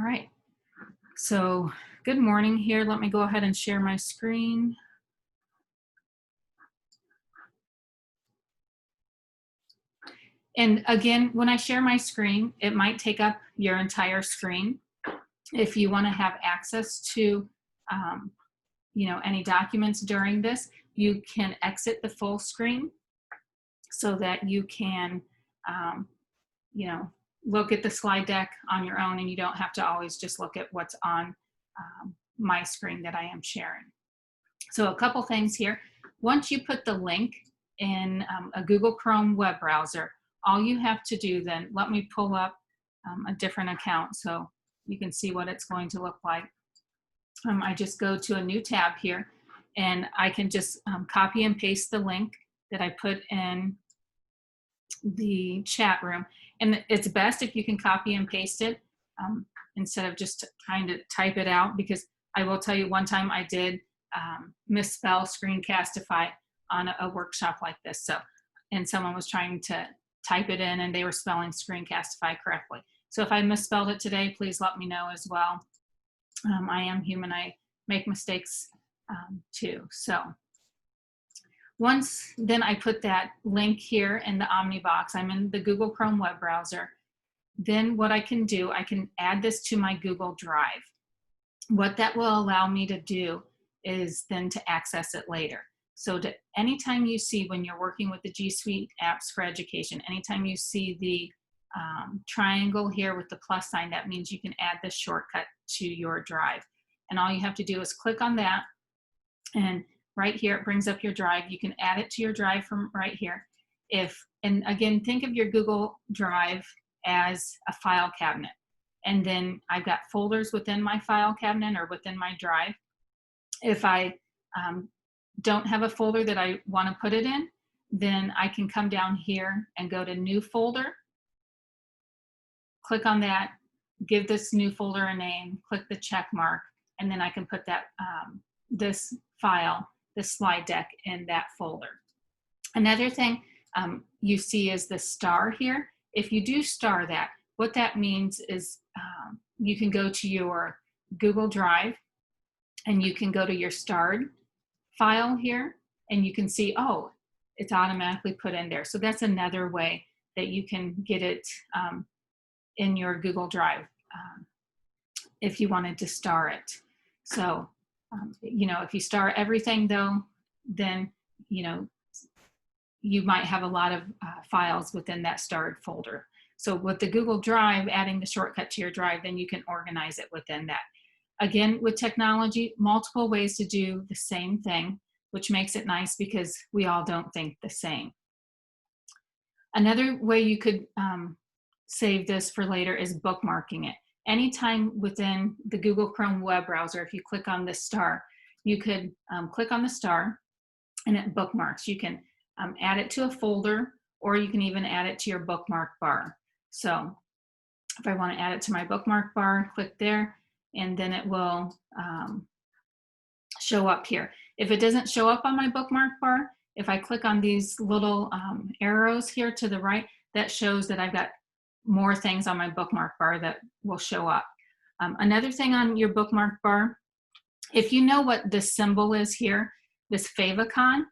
All right, so good morning here. Let me go ahead and share my screen. And again, when I share my screen, it might take up your entire screen. If you want to have access to any documents during this, you can exit the full screen so that you can look at the slide deck on your own, and you don't have to always just look at what's on my screen that I am sharing. So a couple things here. Once you put the link in a Google Chrome web browser, all you have to do then, let me pull up a different account so you can see what it's going to look like. I just go to a new tab here, and I can just copy and paste the link that I put in the chat room. And it's best if you can copy and paste it instead of just trying to type it out, because I will tell you, one time I did misspell Screencastify on a workshop like this. And someone was trying to type it in and they were spelling Screencastify correctly. So if I misspelled it today, please let me know as well. I am human, I make mistakes too. So once then I put that link here in the Omnibox, I'm in the Google Chrome web browser. Then what I can do, I can add this to my Google Drive. What that will allow me to do is then to access it later. So anytime you see, when you're working with the G Suite apps for education, anytime you see the triangle here with the plus sign, that means you can add this shortcut to your drive. And all you have to do is click on that, and right here it brings up your drive. You can add it to your drive from right here. And again, think of your Google Drive as a file cabinet. And then I've got folders within my file cabinet or within my drive. If I don't have a folder that I want to put it in, then I can come down here and go to New Folder. Click on that, give this new folder a name, click the check mark, and then I can put that this file, this slide deck, in that folder. Another thing you see is the star here. If you do star that, what that means is you can go to your Google Drive and you can go to your starred file here, and you can see, oh, it's automatically put in there. So that's another way that you can get it in your Google Drive if you wanted to star it. So, if you star everything though, then, you might have a lot of files within that starred folder. So with the Google Drive, adding the shortcut to your drive, then you can organize it within that. Again, with technology, multiple ways to do the same thing, which makes it nice because we all don't think the same. Another way you could save this for later is bookmarking it. Anytime within the Google Chrome web browser, if you click on this star, you could click on the star and it bookmarks. You can add it to a folder, or you can even add it to your bookmark bar. So if I want to add it to my bookmark bar, click there, and then it will show up here. If it doesn't show up on my bookmark bar, if I click on these little arrows here to the right, that shows that I've got more things on my bookmark bar that will show up. Another thing on your bookmark bar, if you know what this symbol is here, this favicon,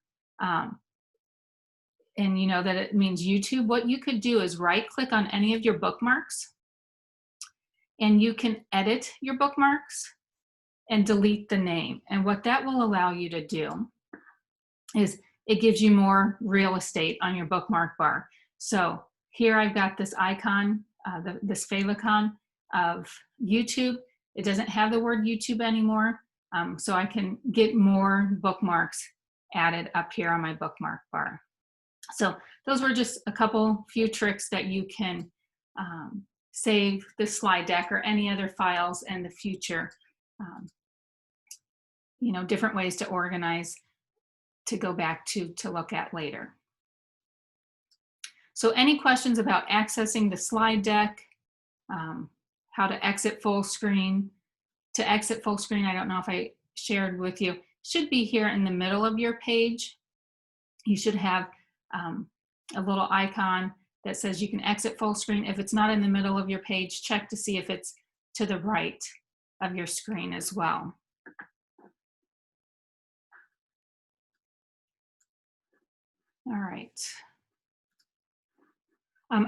and you know that it means YouTube, what you could do is right click on any of your bookmarks, and you can edit your bookmarks and delete the name. And what that will allow you to do is it gives you more real estate on your bookmark bar. So here I've got this icon, this favicon of YouTube. It doesn't have the word YouTube anymore, so I can get more bookmarks added up here on my bookmark bar. So those were just a few tricks that you can save this slide deck or any other files in the future. Different ways to organize to go back to look at later. So any questions about accessing the slide deck, how to exit full screen? To exit full screen, I don't know if I shared with you, should be here in the middle of your page. You should have a little icon that says you can exit full screen. If it's not in the middle of your page, check to see if it's to the right of your screen as well. All right.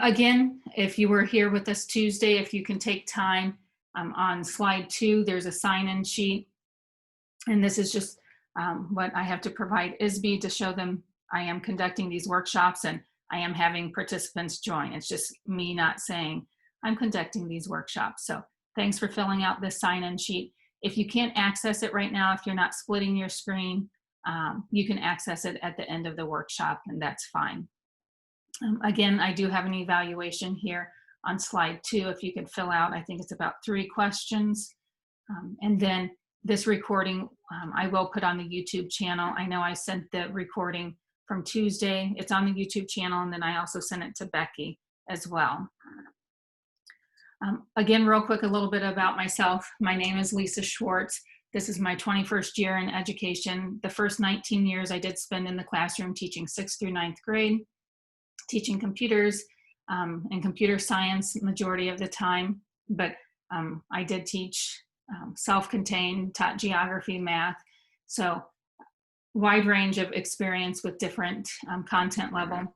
Again, if you were here with us Tuesday, if you can take time on slide 2, there's a sign-in sheet. And this is just what I have to provide ISB to show them I am conducting these workshops and I am having participants join. It's just me not saying I'm conducting these workshops. So thanks for filling out this sign-in sheet. If you can't access it right now, if you're not splitting your screen, you can access it at the end of the workshop, and that's fine. Again, I do have an evaluation here on slide 2. If you could fill out, I think it's about 3 questions. And then this recording, I will put on the YouTube channel. I know I sent the recording from Tuesday. It's on the YouTube channel, and then I also sent it to Becky as well. Again, real quick, a little bit about myself. My name is Lisa Schwartz. This is my 21st year in education. The first 19 years I did spend in the classroom teaching 6th through 9th grade, teaching computers and computer science majority of the time, but I did teach self-contained, taught geography, math, so wide range of experience with different content level.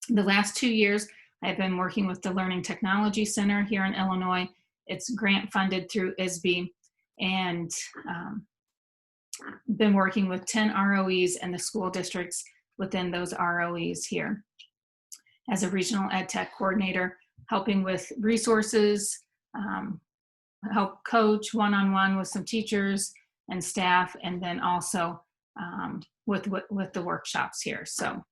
The last 2 years, I've been working with the Learning Technology Center here in Illinois. It's grant funded through ISB, and been working with 10 ROEs and the school districts within those ROEs here as a regional ed tech coordinator, helping with resources, help coach one-on-one with some teachers and staff, and then also with the workshops here. So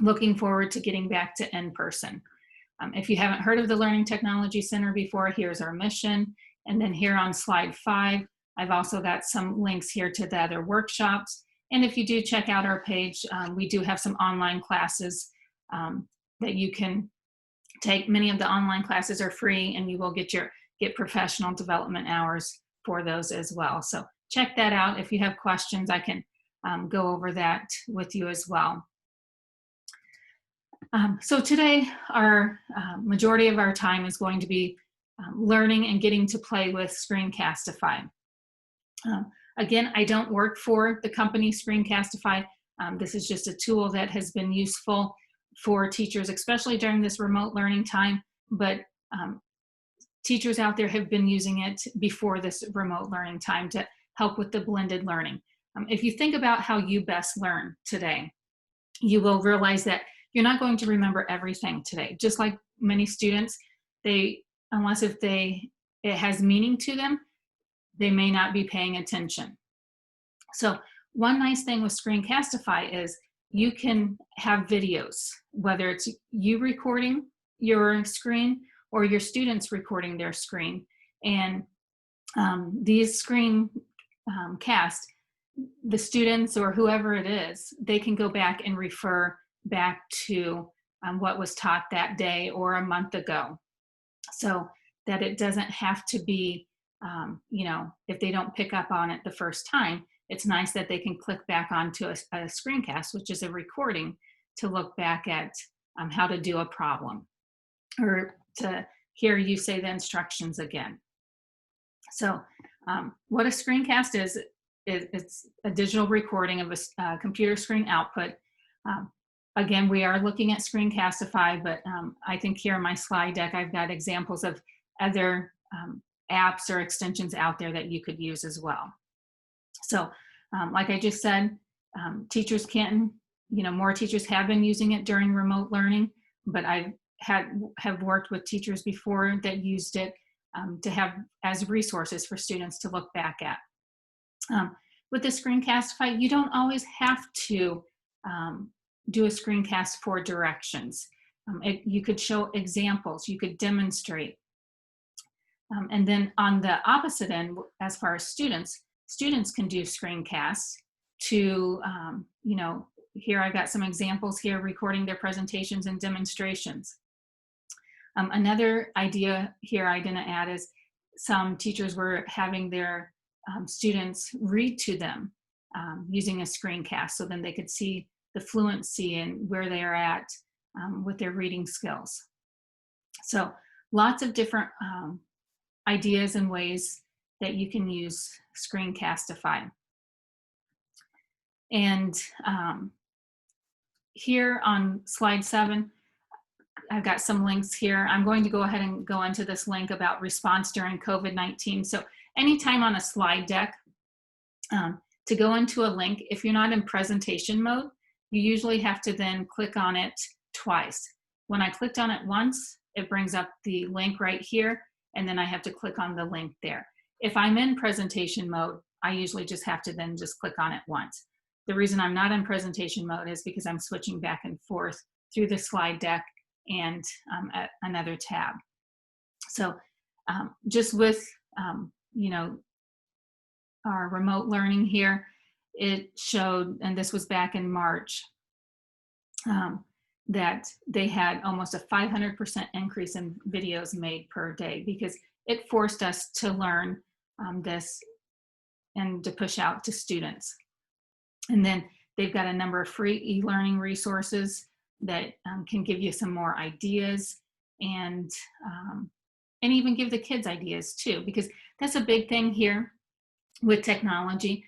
looking forward to getting back to in-person. If you haven't heard of the Learning Technology Center before, here's our mission. And then here on slide 5, I've also got some links here to the other workshops. And if you do check out our page, we do have some online classes that you can take. Many of the online classes are free, and you will get professional development hours for those as well. So check that out. If you have questions, I can go over that with you as well. So today, our majority of our time is going to be learning and getting to play with Screencastify. Again, I don't work for the company Screencastify. This is just a tool that has been useful for teachers, especially during this remote learning time, but teachers out there have been using it before this remote learning time to help with the blended learning. If you think about how you best learn today, you will realize that you're not going to remember everything today. Just like many students, unless it has meaning to them, they may not be paying attention. So one nice thing with Screencastify is you can have videos, whether it's you recording your screen or your students recording their screen. And these screencasts, the students or whoever it is, they can go back and refer back to what was taught that day or a month ago, so that it doesn't have to be, if they don't pick up on it the first time, it's nice that they can click back onto a screencast, which is a recording, to look back at how to do a problem or to hear you say the instructions again. So what a screencast is, it's a digital recording of a computer screen output. Again, we are looking at Screencastify, but I think here in my slide deck, I've got examples of other apps or extensions out there that you could use as well. So like I just said, teachers more teachers have been using it during remote learning, but I have worked with teachers before that used it to have as resources for students to look back at. With the Screencastify, you don't always have to do a screencast for directions. You could show examples, you could demonstrate. And then on the opposite end, as far as students can do screencasts to, here I've got some examples here recording their presentations and demonstrations. Another idea here I didn't add is some teachers were having their students read to them using a screencast, so then they could see the fluency and where they are at with their reading skills. So lots of different ideas and ways that you can use Screencastify. And here on slide 7, I've got some links here. I'm going to go ahead and go into this link about response during COVID-19. So anytime on a slide deck, to go into a link, if you're not in presentation mode, you usually have to then click on it twice. When I clicked on it once, it brings up the link right here, and then I have to click on the link there. If I'm in presentation mode, I usually just have to then just click on it once. The reason I'm not in presentation mode is because I'm switching back and forth through the slide deck and at another tab. So just with, you know, our remote learning here, it showed, and this was back in March, that they had almost a 500% increase in videos made per day, because it forced us to learn this and to push out to students. And then they've got a number of free e-learning resources that can give you some more ideas, and even give the kids ideas too, because that's a big thing here with technology.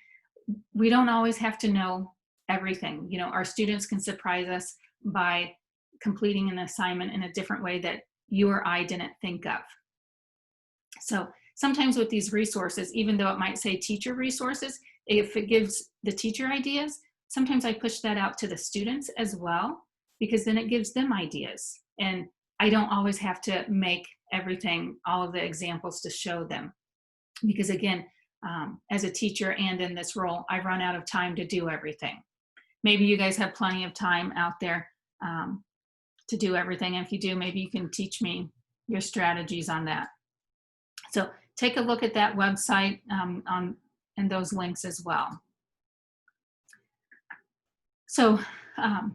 We don't always have to know everything. You know, our students can surprise us by completing an assignment in a different way that you or I didn't think of. So sometimes with these resources, even though it might say teacher resources, if it gives the teacher ideas, sometimes I push that out to the students as well, because then it gives them ideas. And I don't always have to make everything, all of the examples to show them. Because again, as a teacher and in this role, I run out of time to do everything. Maybe you guys have plenty of time out there to do everything. And if you do, maybe you can teach me your strategies on that. So take a look at that website and those links as well. So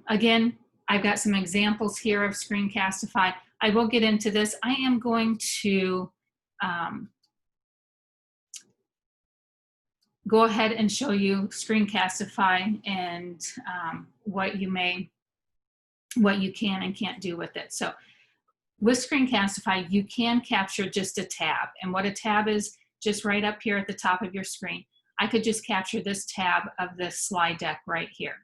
again, I've got some examples here of Screencastify. I will get into this. I am going to go ahead and show you Screencastify and what you can and can't do with it. So with Screencastify, you can capture just a tab. And what a tab is, just right up here at the top of your screen. I could just capture this tab of this slide deck right here.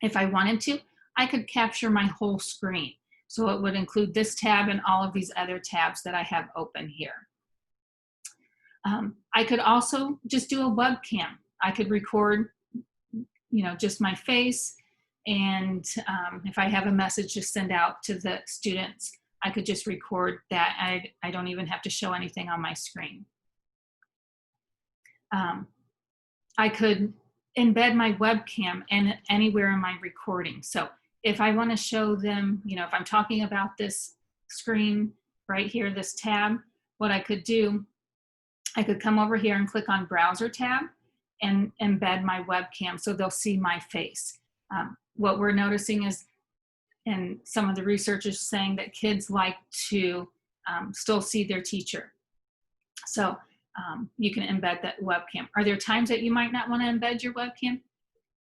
If I wanted to, I could capture my whole screen. So it would include this tab and all of these other tabs that I have open here. I could also just do a webcam. I could record, you know, just my face, and if I have a message to send out to the students, I could just record that. I don't even have to show anything on my screen. I could embed my webcam anywhere in my recording. So if I want to show them, you know, if I'm talking about this screen right here, this tab, what I could do, I could come over here and click on Browser tab and embed my webcam so they'll see my face. What we're noticing is, and some of the research is saying, that kids like to still see their teacher. So you can embed that webcam. Are there times that you might not want to embed your webcam?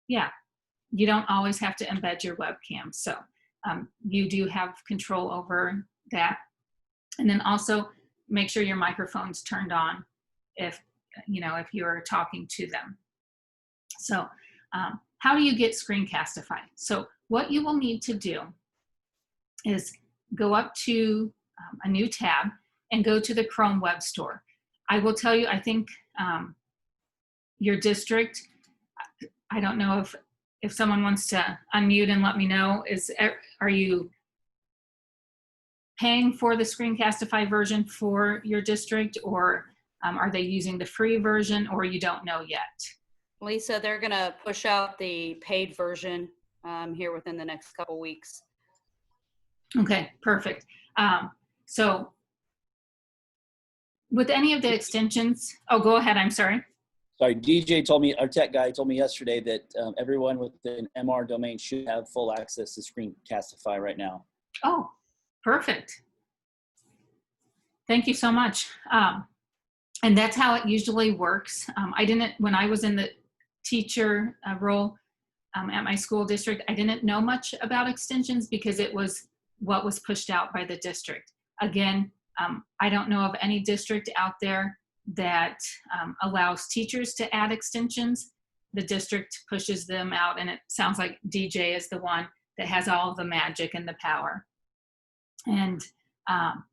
Yeah, you don't always have to embed your webcam. So you do have control over that. And then also make sure your microphone's turned on if, you know, if you're talking to them. So how do you get Screencastify? So what you will need to do is go up to a new tab and go to the Chrome Web Store. I will tell you, I think your district, I don't know if someone wants to unmute and let me know, are you paying for the Screencastify version for your district, or are they using the free version, or you don't know yet? Lisa, they're going to push out the paid version here within the next couple weeks. Okay, perfect. So with any of the extensions, oh, go ahead, I'm sorry. Sorry, DJ told me, our tech guy told me yesterday that everyone with an MR domain should have full access to Screencastify right now. Oh, perfect. Thank you so much. And that's how it usually works. When I was in the teacher role at my school district, I didn't know much about extensions because it was what was pushed out by the district. Again, I don't know of any district out there that allows teachers to add extensions. The district pushes them out, and it sounds like DJ is the one that has all of the magic and the power. And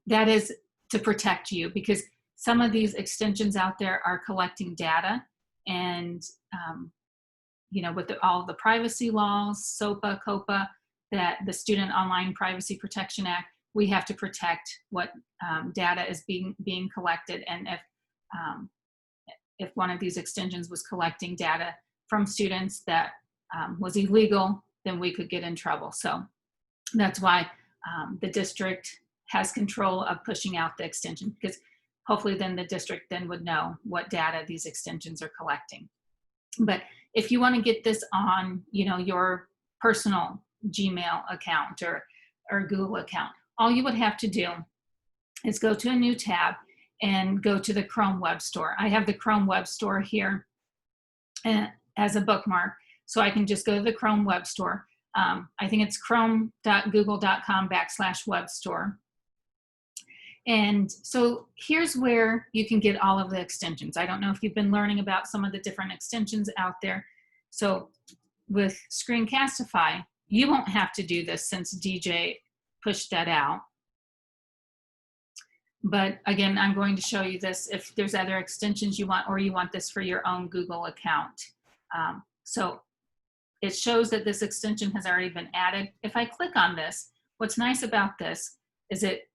that is to protect you, because some of these extensions out there are collecting data, and you know, with all of the privacy laws, SOPA, COPA, that the Student Online Privacy Protection Act, we have to protect what data is being collected. And if one of these extensions was collecting data from students that was illegal, then we could get in trouble. So that's why the district has control of pushing out the extension, because hopefully then the district then would know what data these extensions are collecting. But if you want to get this on, you know, your personal Gmail account or Google account, all you would have to do is go to a new tab and go to the Chrome Web Store. I have the Chrome Web Store here as a bookmark, so I can just go to the Chrome Web Store. I think it's chrome.google.com/web store. And so here's where you can get all of the extensions. I don't know if you've been learning about some of the different extensions out there. So with Screencastify, you won't have to do this since DJ pushed that out. But again, I'm going to show you this if there's other extensions you want, or you want this for your own Google account. So it shows that this extension has already been added. If I click on this, what's nice about this is it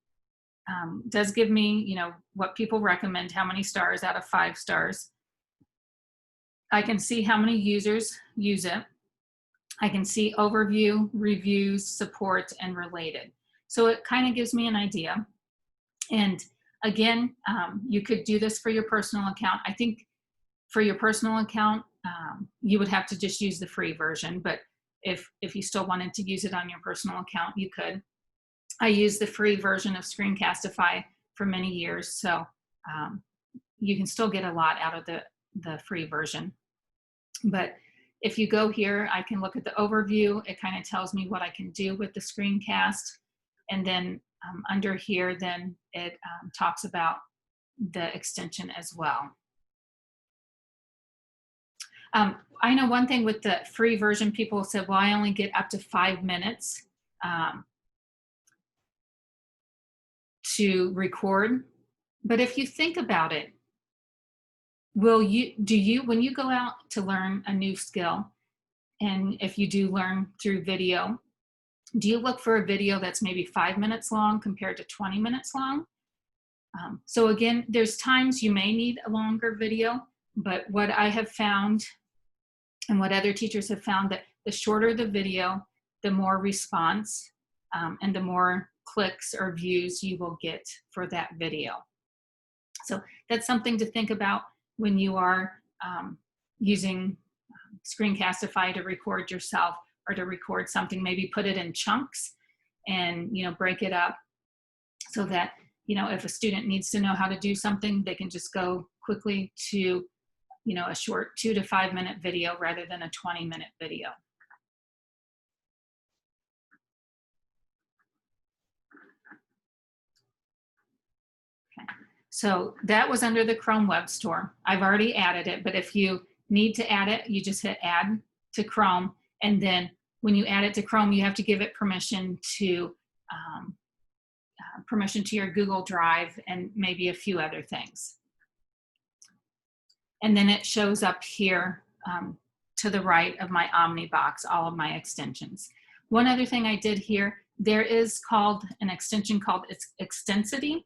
does give me, you know, what people recommend, how many stars out of 5 stars. I can see how many users use it. I can see overview, reviews, support, and related. So it kind of gives me an idea. And again, you could do this for your personal account. I think for your personal account, you would have to just use the free version, but if you still wanted to use it on your personal account, you could. I used the free version of Screencastify for many years, so you can still get a lot out of the free version. But if you go here, I can look at the overview. It kind of tells me what I can do with the screencast. And then under here, then it talks about the extension as well. I know one thing with the free version, people said, well, I only get up to 5 minutes to record. But if you think about it, when you go out to learn a new skill, and if you do learn through video, do you look for a video that's maybe 5 minutes long compared to 20 minutes long? So again, there's times you may need a longer video, but what I have found and what other teachers have found, that the shorter the video, the more response and the more clicks or views you will get for that video. So that's something to think about when you are using Screencastify to record yourself or to record something. Maybe put it in chunks and, you know, break it up so that, you know, if a student needs to know how to do something, they can just go quickly to, you know, a short 2 to 5 minute video rather than a 20-minute video. Okay. So that was under the Chrome Web Store. I've already added it, but if you need to add it, you just hit add to Chrome. And then when you add it to Chrome, you have to give it permission to your Google Drive and maybe a few other things. And then it shows up here to the right of my Omnibox, all of my extensions. One other thing I did here, there is an extension called Extensity.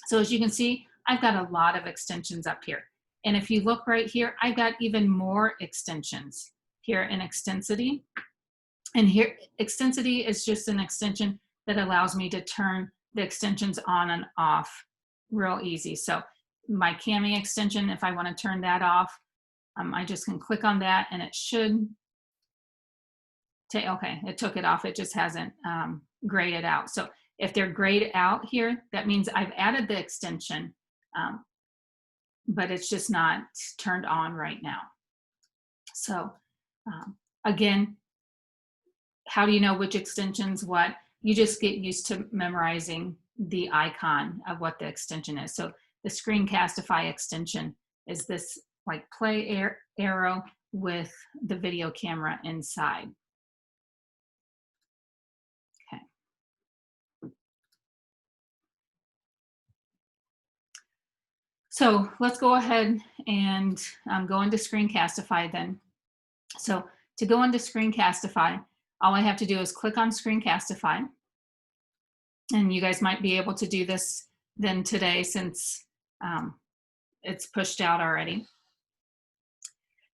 So as you can see, I've got a lot of extensions up here. And if you look right here, I've got even more extensions here in Extensity. And here, Extensity is just an extension that allows me to turn the extensions on and off real easy. So my Cami extension, if I want to turn that off, I just can click on that and it should take, okay, it took it off. It just hasn't grayed out. So if they're grayed out here, that means I've added the extension, but it's just not turned on right now. So again, how do you know which extensions what? You just get used to memorizing the icon of what the extension is. So the Screencastify extension is this like play arrow with the video camera inside. Okay. So let's go ahead and go into Screencastify then. So to go into Screencastify, all I have to do is click on Screencastify. And you guys might be able to do this then today since it's pushed out already.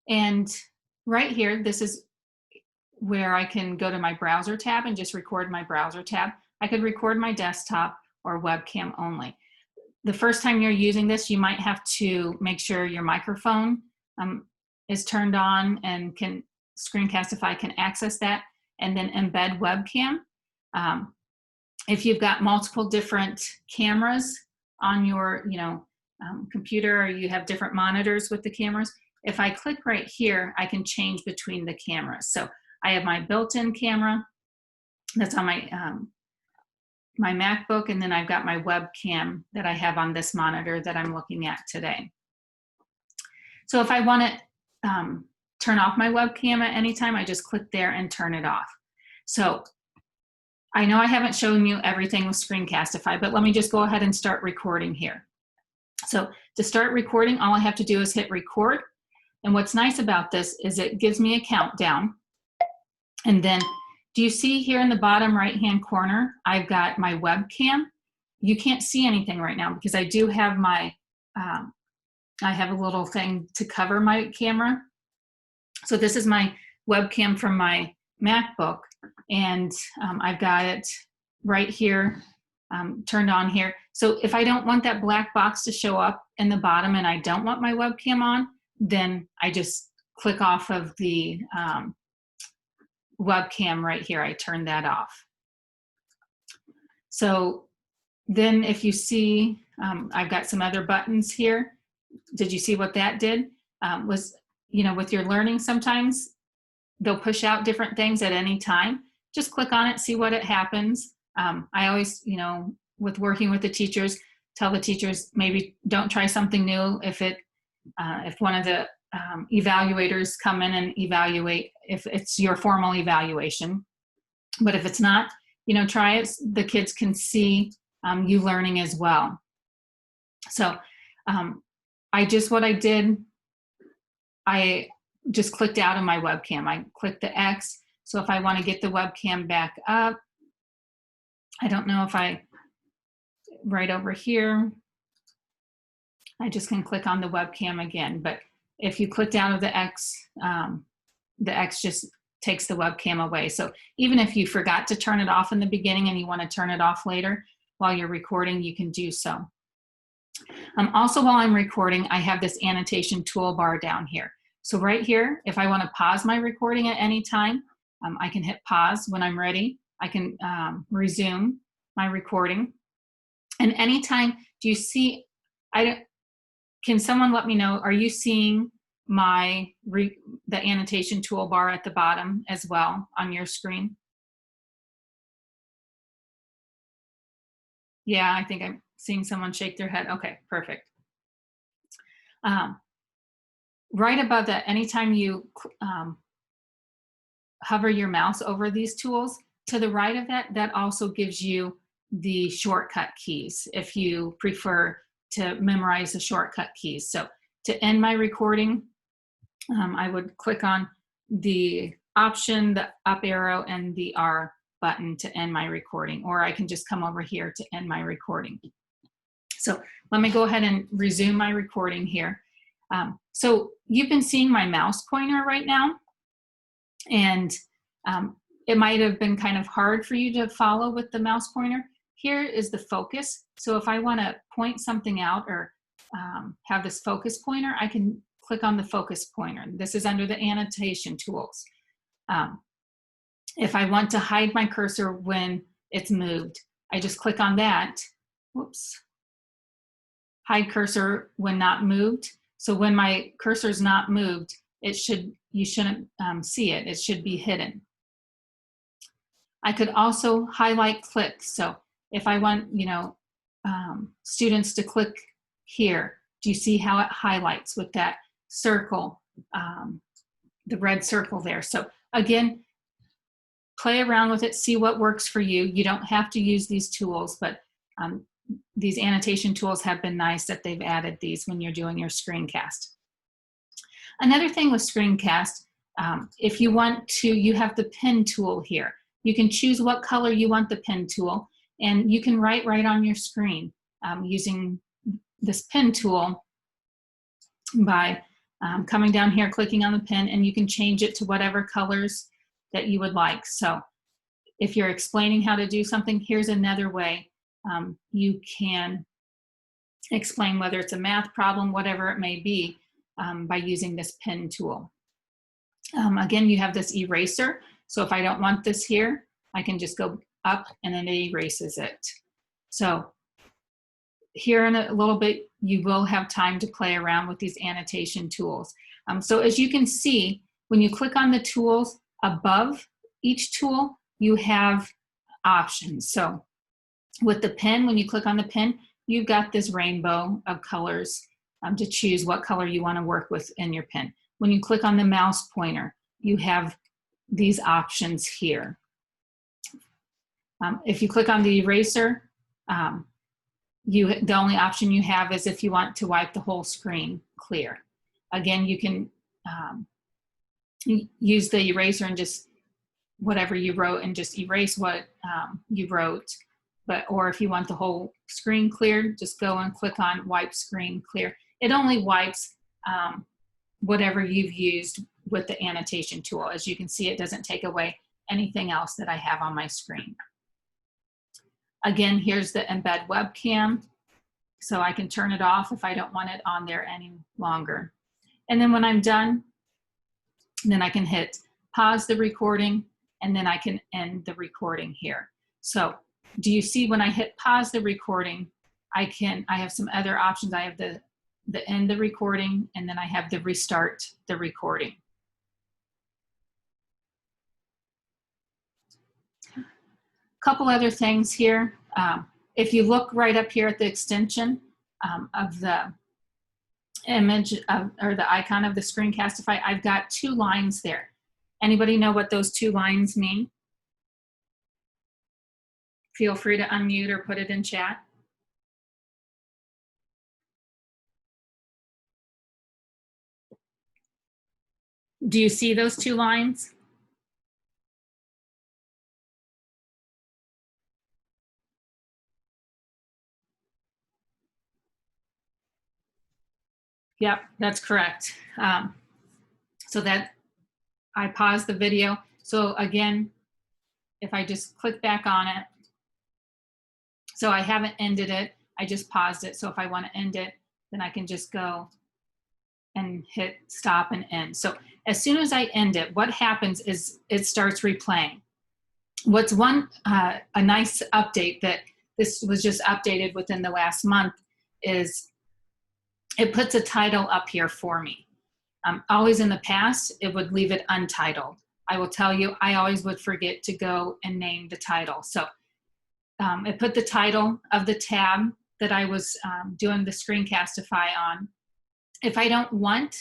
And right here, this is where I can go to my browser tab and just record my browser tab. I could record my desktop or webcam only. The first time you're using this, you might have to make sure your microphone is turned on and Screencastify can access that, and then embed webcam. If you've got multiple different cameras on your computer, or you have different monitors with the cameras, if I click right here, I can change between the cameras. So I have my built-in camera that's on my my MacBook, and then I've got my webcam that I have on this monitor that I'm looking at today. So if I want to turn off my webcam at any time, I just click there and turn it off. So I know I haven't shown you everything with Screencastify, but let me just go ahead and start recording here. So to start recording, all I have to do is hit record. And what's nice about this is it gives me a countdown. And then, do you see here in the bottom right-hand corner, I've got my webcam. You can't see anything right now because I do have my, I have a little thing to cover my camera. So this is my webcam from my MacBook, and I've got it right here, turned on here. So if I don't want that black box to show up in the bottom and I don't want my webcam on, then I just click off of the webcam right here. I turn that off. So then if you see, I've got some other buttons here. Did you see what that did? Was, with your learning, sometimes they'll push out different things at any time. Just click on it, see what it happens. I always, with working with the teachers, tell the teachers maybe don't try something new if one of the evaluators come in and evaluate, if it's your formal evaluation. But if it's not, try it. The kids can see you learning as well. So I just clicked out of my webcam. I clicked the X. So if I want to get the webcam back up, I don't know if right over here, I just can click on the webcam again. But if you clicked out of the X just takes the webcam away. So even if you forgot to turn it off in the beginning and you want to turn it off later while you're recording, you can do so. Also, while I'm recording, I have this annotation toolbar down here. So right here, if I want to pause my recording at any time, I can hit pause when I'm ready. I can resume my recording. And anytime, do you see, can someone let me know, are you seeing the annotation toolbar at the bottom as well on your screen? Yeah, I think I'm seeing someone shake their head. Okay, perfect. Right above that, anytime you hover your mouse over these tools, to the right of that also gives you the shortcut keys if you prefer to memorize the shortcut keys. So to end my recording, I would click on the option, the up arrow, and the R button to end my recording, or I can just come over here to end my recording. So let me go ahead and resume my recording here. So you've been seeing my mouse pointer right now, and it might have been kind of hard for you to follow with the mouse pointer. Here is the focus. So if I want to point something out or have this focus pointer, I can click on the focus pointer. This is under the Annotation Tools. If I want to hide my cursor when it's moved, I just click on that. Whoops. Hide cursor when not moved. So when my cursor is not moved, you shouldn't see it. It should be hidden. I could also highlight click. So if I want, you know, students to click here, do you see how it highlights with that circle, the red circle there? So again, play around with it, see what works for you. You don't have to use these tools, but these annotation tools have been nice that they've added these when you're doing your screencast. Another thing with Screencast, if you want to, you have the pen tool here. You can choose what color you want the pen tool, and you can write right on your screen using this pen tool by coming down here, clicking on the pen, and you can change it to whatever colors that you would like. So if you're explaining how to do something, here's another way you can explain, whether it's a math problem, whatever it may be, by using this pen tool. Again, you have this eraser. So if I don't want this here, I can just go up and then it erases it. So here in a little bit, you will have time to play around with these annotation tools. So as you can see, when you click on the tools above each tool, you have options. So with the pen, when you click on the pen, you've got this rainbow of colors to choose what color you want to work with in your pen. When you click on the mouse pointer, you have these options here. If you click on the eraser, the only option you have is if you want to wipe the whole screen clear. Again, you can use the eraser and just whatever you wrote and just erase what you wrote. Or if you want the whole screen cleared, just go and click on wipe screen clear. It only wipes whatever you've used with the annotation tool. As you can see, it doesn't take away anything else that I have on my screen. Again, here's the embed webcam. So I can turn it off if I don't want it on there any longer. And then when I'm done, then I can hit pause the recording, and then I can end the recording here. So do you see when I hit pause the recording, I have some other options. I have the end the recording, and then I have the restart the recording. Couple other things here. If you look right up here at the extension of the image or the icon of the Screencastify, I've got 2 lines there. Anybody know what those 2 lines mean? Feel free to unmute or put it in chat. Do you see those 2 lines? Yep, that's correct. So that I paused the video. So again, if I just click back on it, so I haven't ended it, I just paused it. So if I want to end it, then I can just go and hit stop and end. So as soon as I end it, what happens is it starts replaying. What's a nice update that this was just updated within the last month is it puts a title up here for me. Always in the past, it would leave it untitled. I will tell you, I always would forget to go and name the title. So it put the title of the tab that I was doing the Screencastify on. If I don't want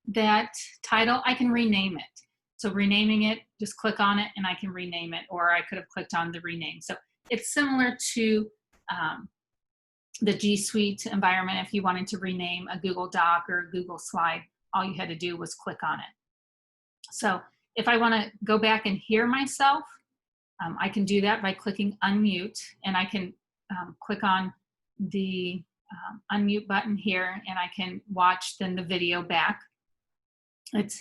that title, I can rename it. So renaming it, just click on it and I can rename it, or I could have clicked on the rename. So it's similar to the G Suite environment. If you wanted to rename a Google Doc or a Google slide, all you had to do was click on it. So if I want to go back and hear myself, I can do that by clicking unmute, and I can click on the unmute button here, and I can watch then the video back. It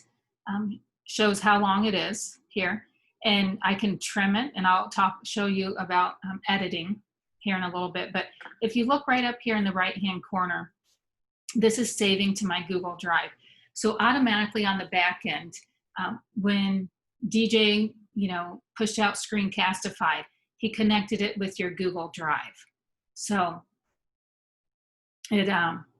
shows how long it is here, and I can trim it, and I'll show you about editing here in a little bit. But if you look right up here in the right hand corner, this is saving to my Google Drive. So automatically on the back end, when DJ pushed out Screencastify, he connected it with your Google Drive. So it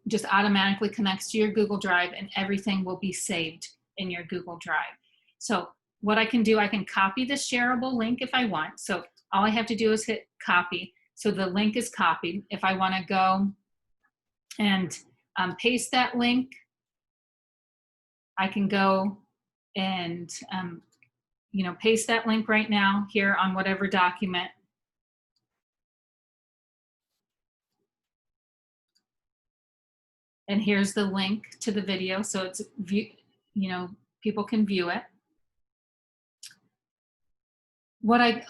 just automatically connects to your Google Drive, and everything will be saved in your Google Drive. So what I can do, I can copy the shareable link if I want. So all I have to do is hit copy. So the link is copied. If I want to go and paste that link, I can go and paste that link right now here on whatever document. And here's the link to the video, so it's people can view it.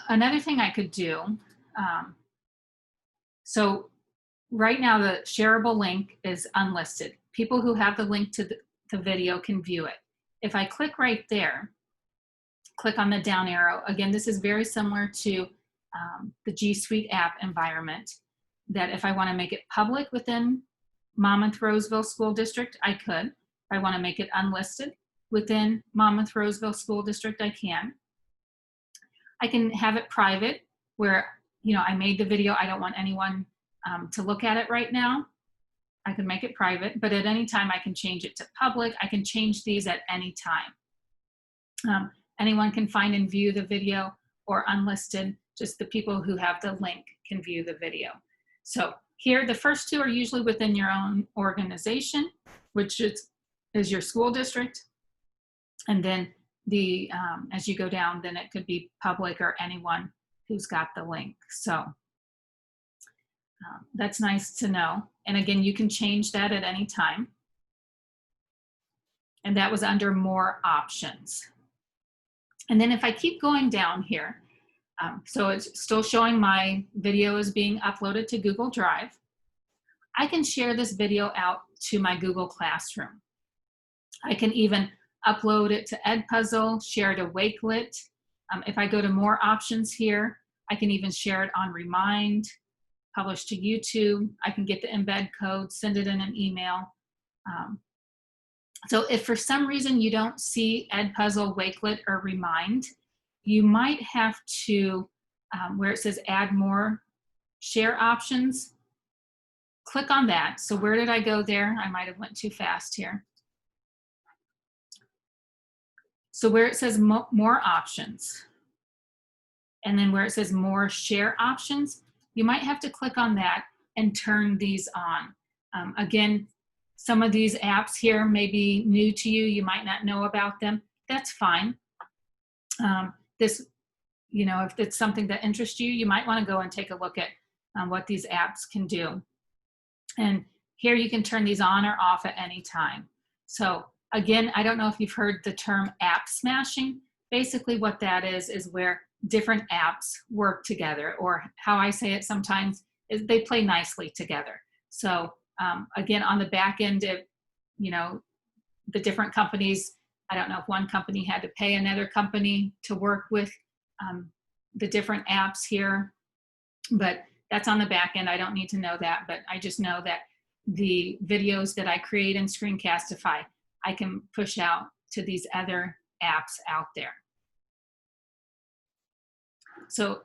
Another thing I could do, so right now the shareable link is unlisted. People who have the link to the video can view it. If I click right there, click on the down arrow, again, this is very similar to the G Suite app environment, that if I want to make it public within Monmouth-Roseville School District, I could. If I want to make it unlisted within Monmouth-Roseville School District, I can. I can have it private, where I made the video, I don't want anyone to look at it right now. I can make it private, but at any time I can change it to public. I can change these at any time. Anyone can find and view the video, or unlisted, just the people who have the link can view the video. So here, the first two are usually within your own organization, which is your school district. And then as you go down, then it could be public or anyone who's got the link. So that's nice to know. And again, you can change that at any time. And that was under more options. And then if I keep going down here, so it's still showing my video is being uploaded to Google Drive. I can share this video out to my Google Classroom. I can even upload it to Edpuzzle, share to Wakelet. If I go to more options here, I can even share it on Remind, publish to YouTube. I can get the embed code, send it in an email. So if for some reason you don't see Edpuzzle, Wakelet, or Remind, you might have to, where it says add more share options, click on that. So where did I go there? I might have went too fast here. So where it says more options, and then where it says more share options, you might have to click on that and turn these on. Again, some of these apps here may be new to you. You might not know about them. That's fine. If it's something that interests you, you might want to go and take a look at what these apps can do. And here you can turn these on or off at any time. So again, I don't know if you've heard the term app smashing. Basically what that is where different apps work together, or how I say it sometimes is they play nicely together. So again, on the back end of, the different companies, I don't know if one company had to pay another company to work with the different apps here, but that's on the back end. I don't need to know that, but I just know that the videos that I create in Screencastify, I can push out to these other apps out there. So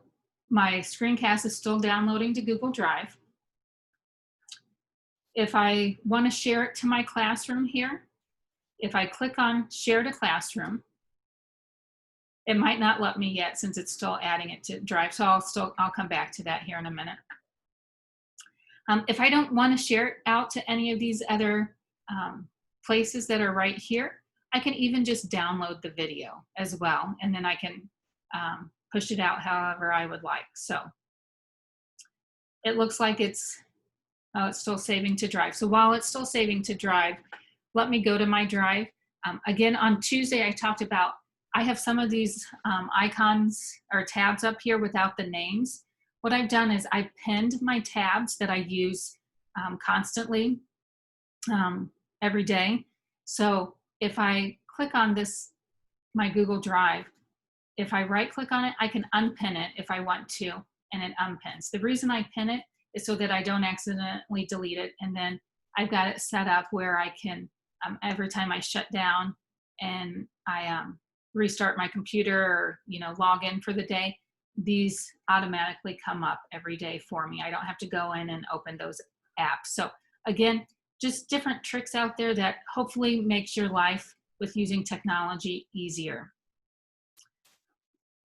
my screencast is still downloading to Google Drive. If I want to share it to my classroom here, if I click on Share to Classroom, it might not let me yet since it's still adding it to Drive. So I'll come back to that here in a minute. If I don't want to share it out to any of these other places that are right here, I can even just download the video as well, and then I can push it out however I would like. So it looks like it's still saving to Drive. So while it's still saving to Drive, let me go to my Drive. Again, on Tuesday, I talked about, I have some of these icons or tabs up here without the names. What I've done is I pinned my tabs that I use constantly every day. So if I click on this, my Google Drive, if I right click on it, I can unpin it if I want to, and it unpins. The reason I pin it is so that I don't accidentally delete it. And then I've got it set up where I can, every time I shut down and I restart my computer or log in for the day, these automatically come up every day for me. I don't have to go in and open those apps. So again, just different tricks out there that hopefully makes your life with using technology easier.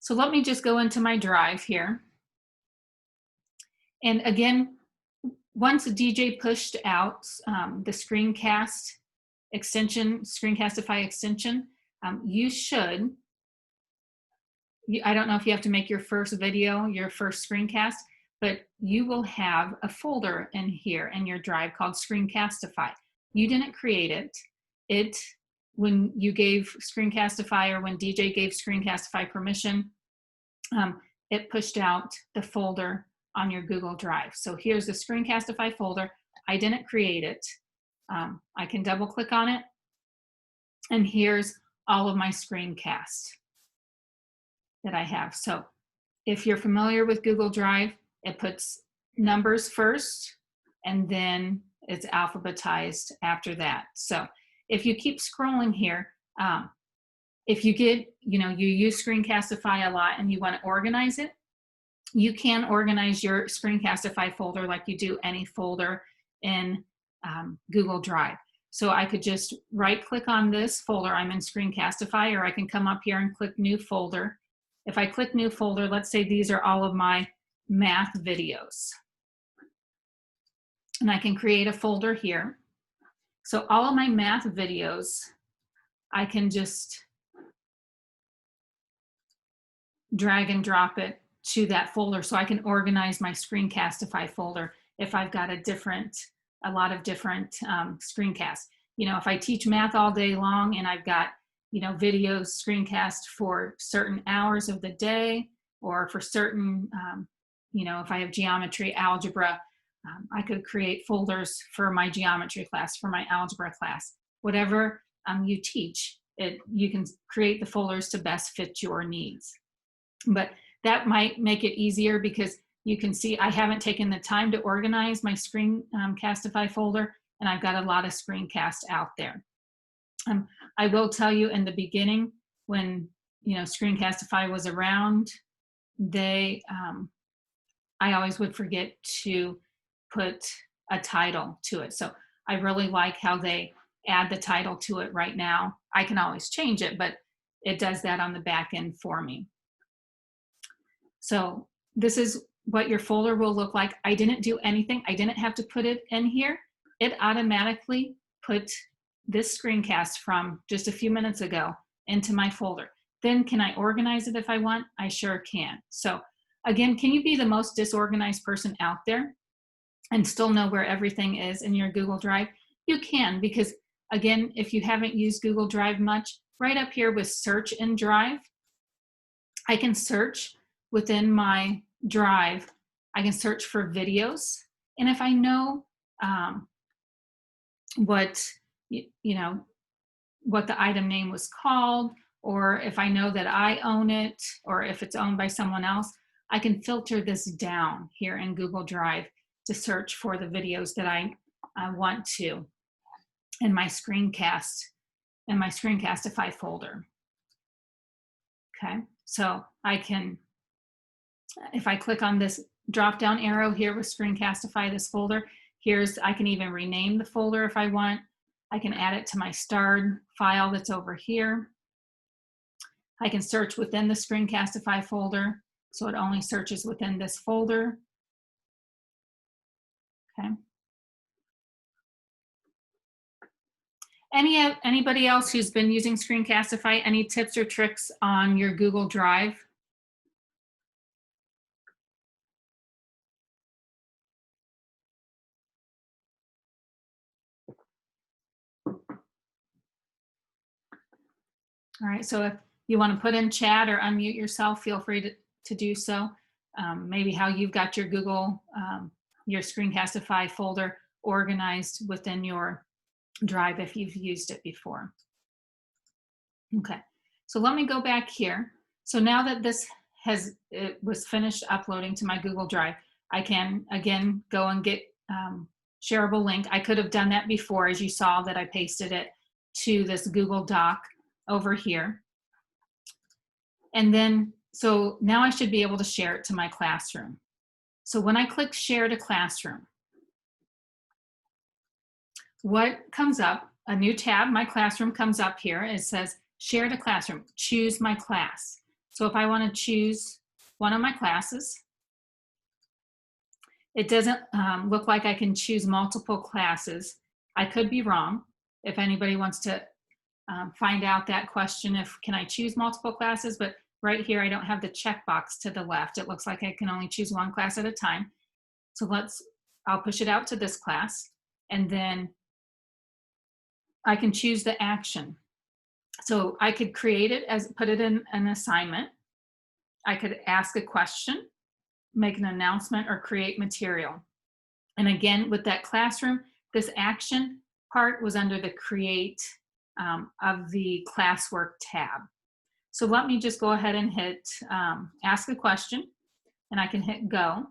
So let me just go into my Drive here. And again, once DJ pushed out the Screencast extension, Screencastify extension, you should, I don't know if you have to make your first video, your first screencast, but you will have a folder in here in your drive called Screencastify. You didn't create it. When you gave Screencastify, or when DJ gave Screencastify permission, it pushed out the folder on your Google Drive. So here's the Screencastify folder. I didn't create it. I can double click on it, and here's all of my screencasts that I have. So if you're familiar with Google Drive, it puts numbers first, and then it's alphabetized after that. So if you keep scrolling here, if you get, you use Screencastify a lot and you want to organize it, you can organize your Screencastify folder like you do any folder in Google Drive. So I could just right click on this folder, I'm in Screencastify, or I can come up here and click new folder. If I click new folder, let's say these are all of my math videos. And I can create a folder here. So all of my math videos, I can just drag and drop it to that folder, so I can organize my Screencastify folder if I've got a lot of different screencasts. If I teach math all day long and I've got, videos screencast for certain hours of the day, or for certain, if I have geometry, algebra, I could create folders for my geometry class, for my algebra class. Whatever you teach, you can create the folders to best fit your needs. But that might make it easier, because you can see I haven't taken the time to organize my Screencastify folder, and I've got a lot of screencasts out there. I will tell you, in the beginning, when Screencastify was around, I always would forget to put a title to it. So I really like how they add the title to it right now. I can always change it, but it does that on the back end for me. So this is what your folder will look like. I didn't do anything. I didn't have to put it in here. It automatically put this screencast from just a few minutes ago into my folder. Then can I organize it if I want? I sure can. So again, can you be the most disorganized person out there and still know where everything is in your Google Drive? You can, because again, if you haven't used Google Drive much, right up here with search in Drive, I can search within my Drive. I can search for videos, and if I know what the item name was called, or if I know that I own it, or if it's owned by someone else, I can filter this down here in Google Drive to search for the videos that I want to in my screencast, in my Screencastify folder. Okay, so I can, if I click on this drop down arrow here with Screencastify, this folder, I can even rename the folder if I want. I can add it to my starred file that's over here. I can search within the Screencastify folder, so it only searches within this folder. Okay. Anybody else who's been using Screencastify, any tips or tricks on your Google Drive? All right, so if you want to put in chat or unmute yourself, feel free to do so. Maybe how you've got your Google, your Screencastify folder organized within your Drive if you've used it before. Okay, so let me go back here. So now that this it was finished uploading to my Google Drive, I can again go and get shareable link. I could have done that before, as you saw that I pasted it to this Google Doc over here. And then, so now I should be able to share it to my classroom. So when I click share to classroom, what comes up, a new tab, my classroom comes up here. It says share to classroom, choose my class. So if I want to choose one of my classes, It doesn't look like I can choose multiple classes. I could be wrong. If anybody wants to find out that question, if can I choose multiple classes, but right here I don't have the checkbox to the left. It looks like I can only choose one class at a time. So I'll push it out to this class, and then I can choose the action. So I could create it as, put it in an assignment. I could ask a question, make an announcement, or create material. And again, with that classroom, this action part was under the create of the classwork tab. So let me just go ahead and hit ask a question, and I can hit go.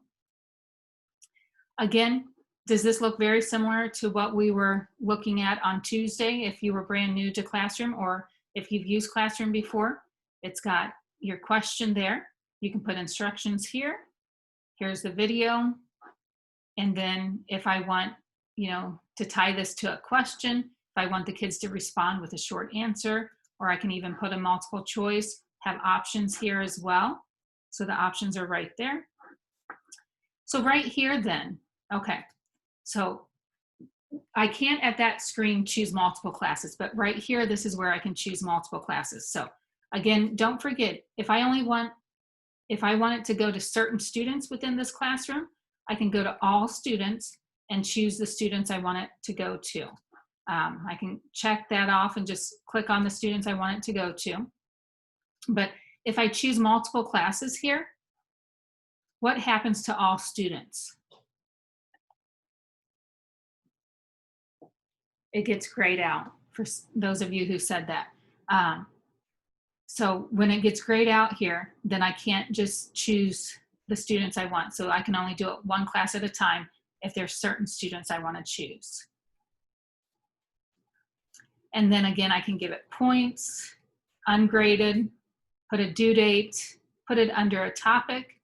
Again, does this look very similar to what we were looking at on Tuesday if you were brand new to Classroom, or if you've used Classroom before? It's got your question there. You can put instructions here. Here's the video. And then if I want, to tie this to a question, if I want the kids to respond with a short answer, or I can even put a multiple choice, have options here as well. So the options are right there. So right here then, okay. So I can't at that screen choose multiple classes, but right here, this is where I can choose multiple classes. So again, don't forget, if I want it to go to certain students within this classroom, I can go to all students and choose the students I want it to go to. I can check that off and just click on the students I want it to go to. But if I choose multiple classes here, what happens to all students? It gets grayed out for those of you who said that. So when it gets grayed out here, then I can't just choose the students I want. So I can only do it one class at a time if there's certain students I want to choose. And then again, I can give it points, ungraded, put a due date, put it under a topic,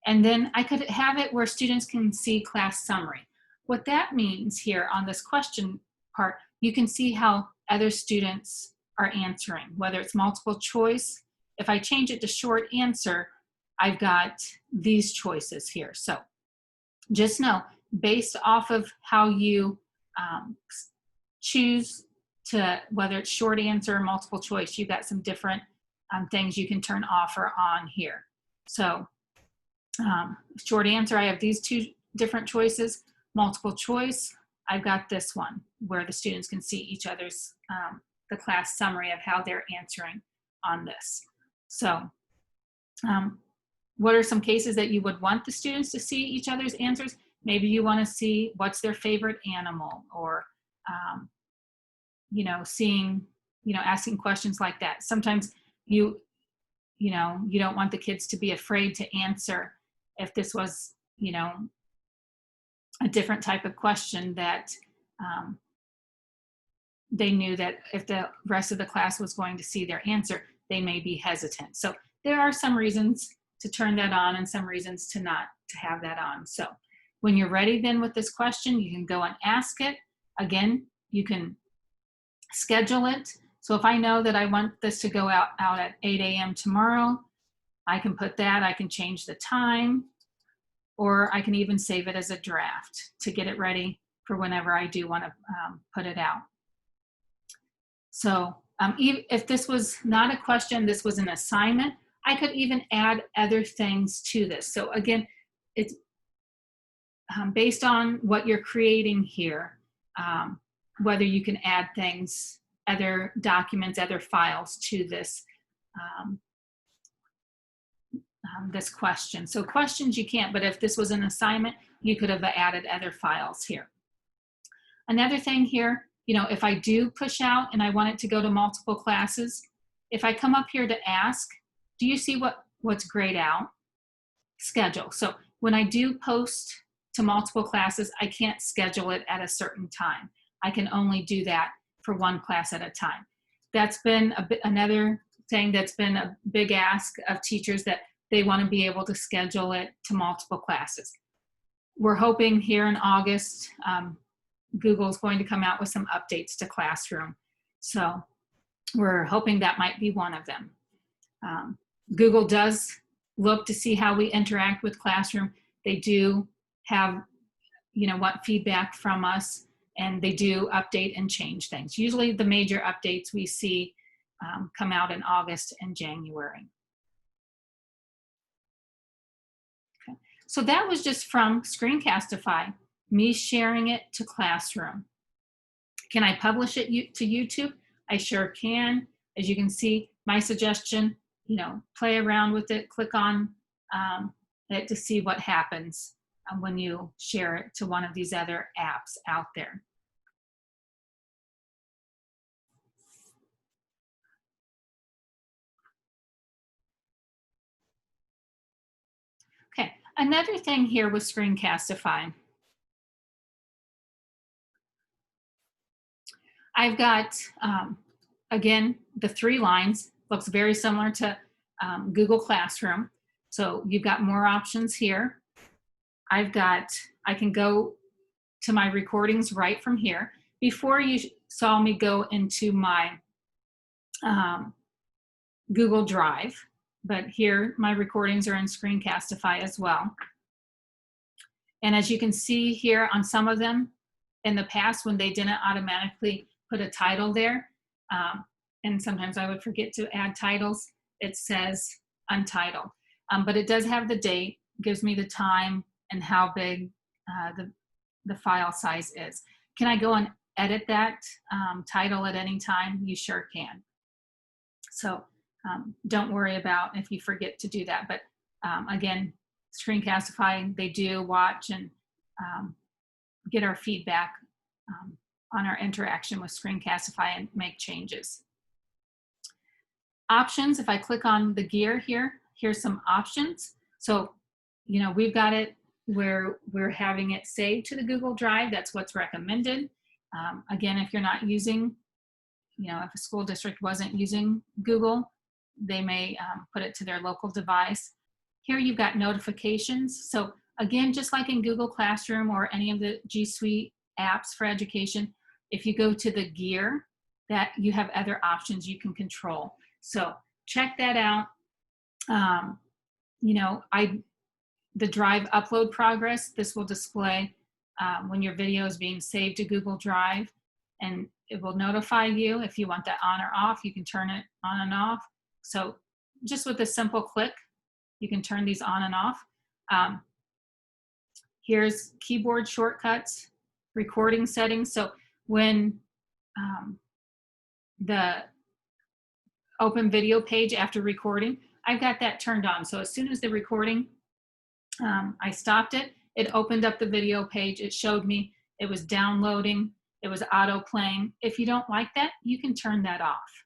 and then I could have it where students can see class summary. What that means here on this question part, you can see how other students are answering, whether it's multiple choice. If I change it to short answer, I've got these choices here. So just know, based off of how you choose to, whether it's short answer or multiple choice, you've got some different things you can turn off or on here. So short answer, I have these two different choices. Multiple choice, I've got this one where the students can see each other's, the class summary of how they're answering on this. So what are some cases that you would want the students to see each other's answers? Maybe you want to see what's their favorite animal, or seeing, asking questions like that. Sometimes you don't want the kids to be afraid to answer if this was, a different type of question that they knew that if the rest of the class was going to see their answer, they may be hesitant. So there are some reasons to turn that on and some reasons to not to have that on. So when you're ready then with this question, you can go and ask it. Again, you can schedule it. So if I know that I want this to go out at 8 a.m. tomorrow, I can put that, I can change the time, or I can even save it as a draft to get it ready for whenever I do want to put it out. So if this was not a question, this was an assignment, I could even add other things to this. So again, it's based on what you're creating here, whether you can add things, other documents, other files to this this question. So questions you can't, but if this was an assignment, you could have added other files here. Another thing here, if I do push out and I want it to go to multiple classes, if I come up here to ask, do you see what's grayed out? Schedule. So when I do post to multiple classes, I can't schedule it at a certain time. I can only do that for one class at a time. That's been another thing that's been a big ask of teachers, that they want to be able to schedule it to multiple classes. We're hoping here in August, Google's going to come out with some updates to Classroom. So we're hoping that might be one of them. Google does look to see how we interact with Classroom. They do have, want feedback from us, and they do update and change things. Usually the major updates we see come out in August and January. Okay. So that was just from Screencastify, me sharing it to Classroom. Can I publish it to YouTube? I sure can. As you can see, my suggestion, play around with it, click on it to see what happens when you share it to one of these other apps out there. Okay, another thing here with Screencastify. I've got, again, the 3 lines, looks very similar to Google Classroom. So you've got more options here. I can go to my recordings right from here. Before you saw me go into my Google Drive, but here my recordings are in Screencastify as well. And as you can see here on some of them, in the past when they didn't automatically put a title there, and sometimes I would forget to add titles, it says Untitled. But it does have the date, gives me the time and how big the file size is. Can I go and edit that title at any time? You sure can. So don't worry about if you forget to do that. But again, Screencastify, they do watch and get our feedback on our interaction with Screencastify and make changes. Options, if I click on the gear here, here's some options. So, we've got it where we're having it saved to the Google Drive. That's what's recommended. Again, if you're not using, if a school district wasn't using Google, they may put it to their local device. Here you've got notifications. So again, just like in Google Classroom or any of the G Suite apps for education, if you go to the gear, that you have other options you can control. So check that out. The Drive upload progress, this will display when your video is being saved to Google Drive, and it will notify you if you want that on or off. You can turn it on and off. So just with a simple click, you can turn these on and off. Here's keyboard shortcuts, recording settings. So when the open video page after recording, I've got that turned on. So as soon as the recording, I stopped it, it opened up the video page. It showed me it was downloading, it was auto playing. If you don't like that, you can turn that off.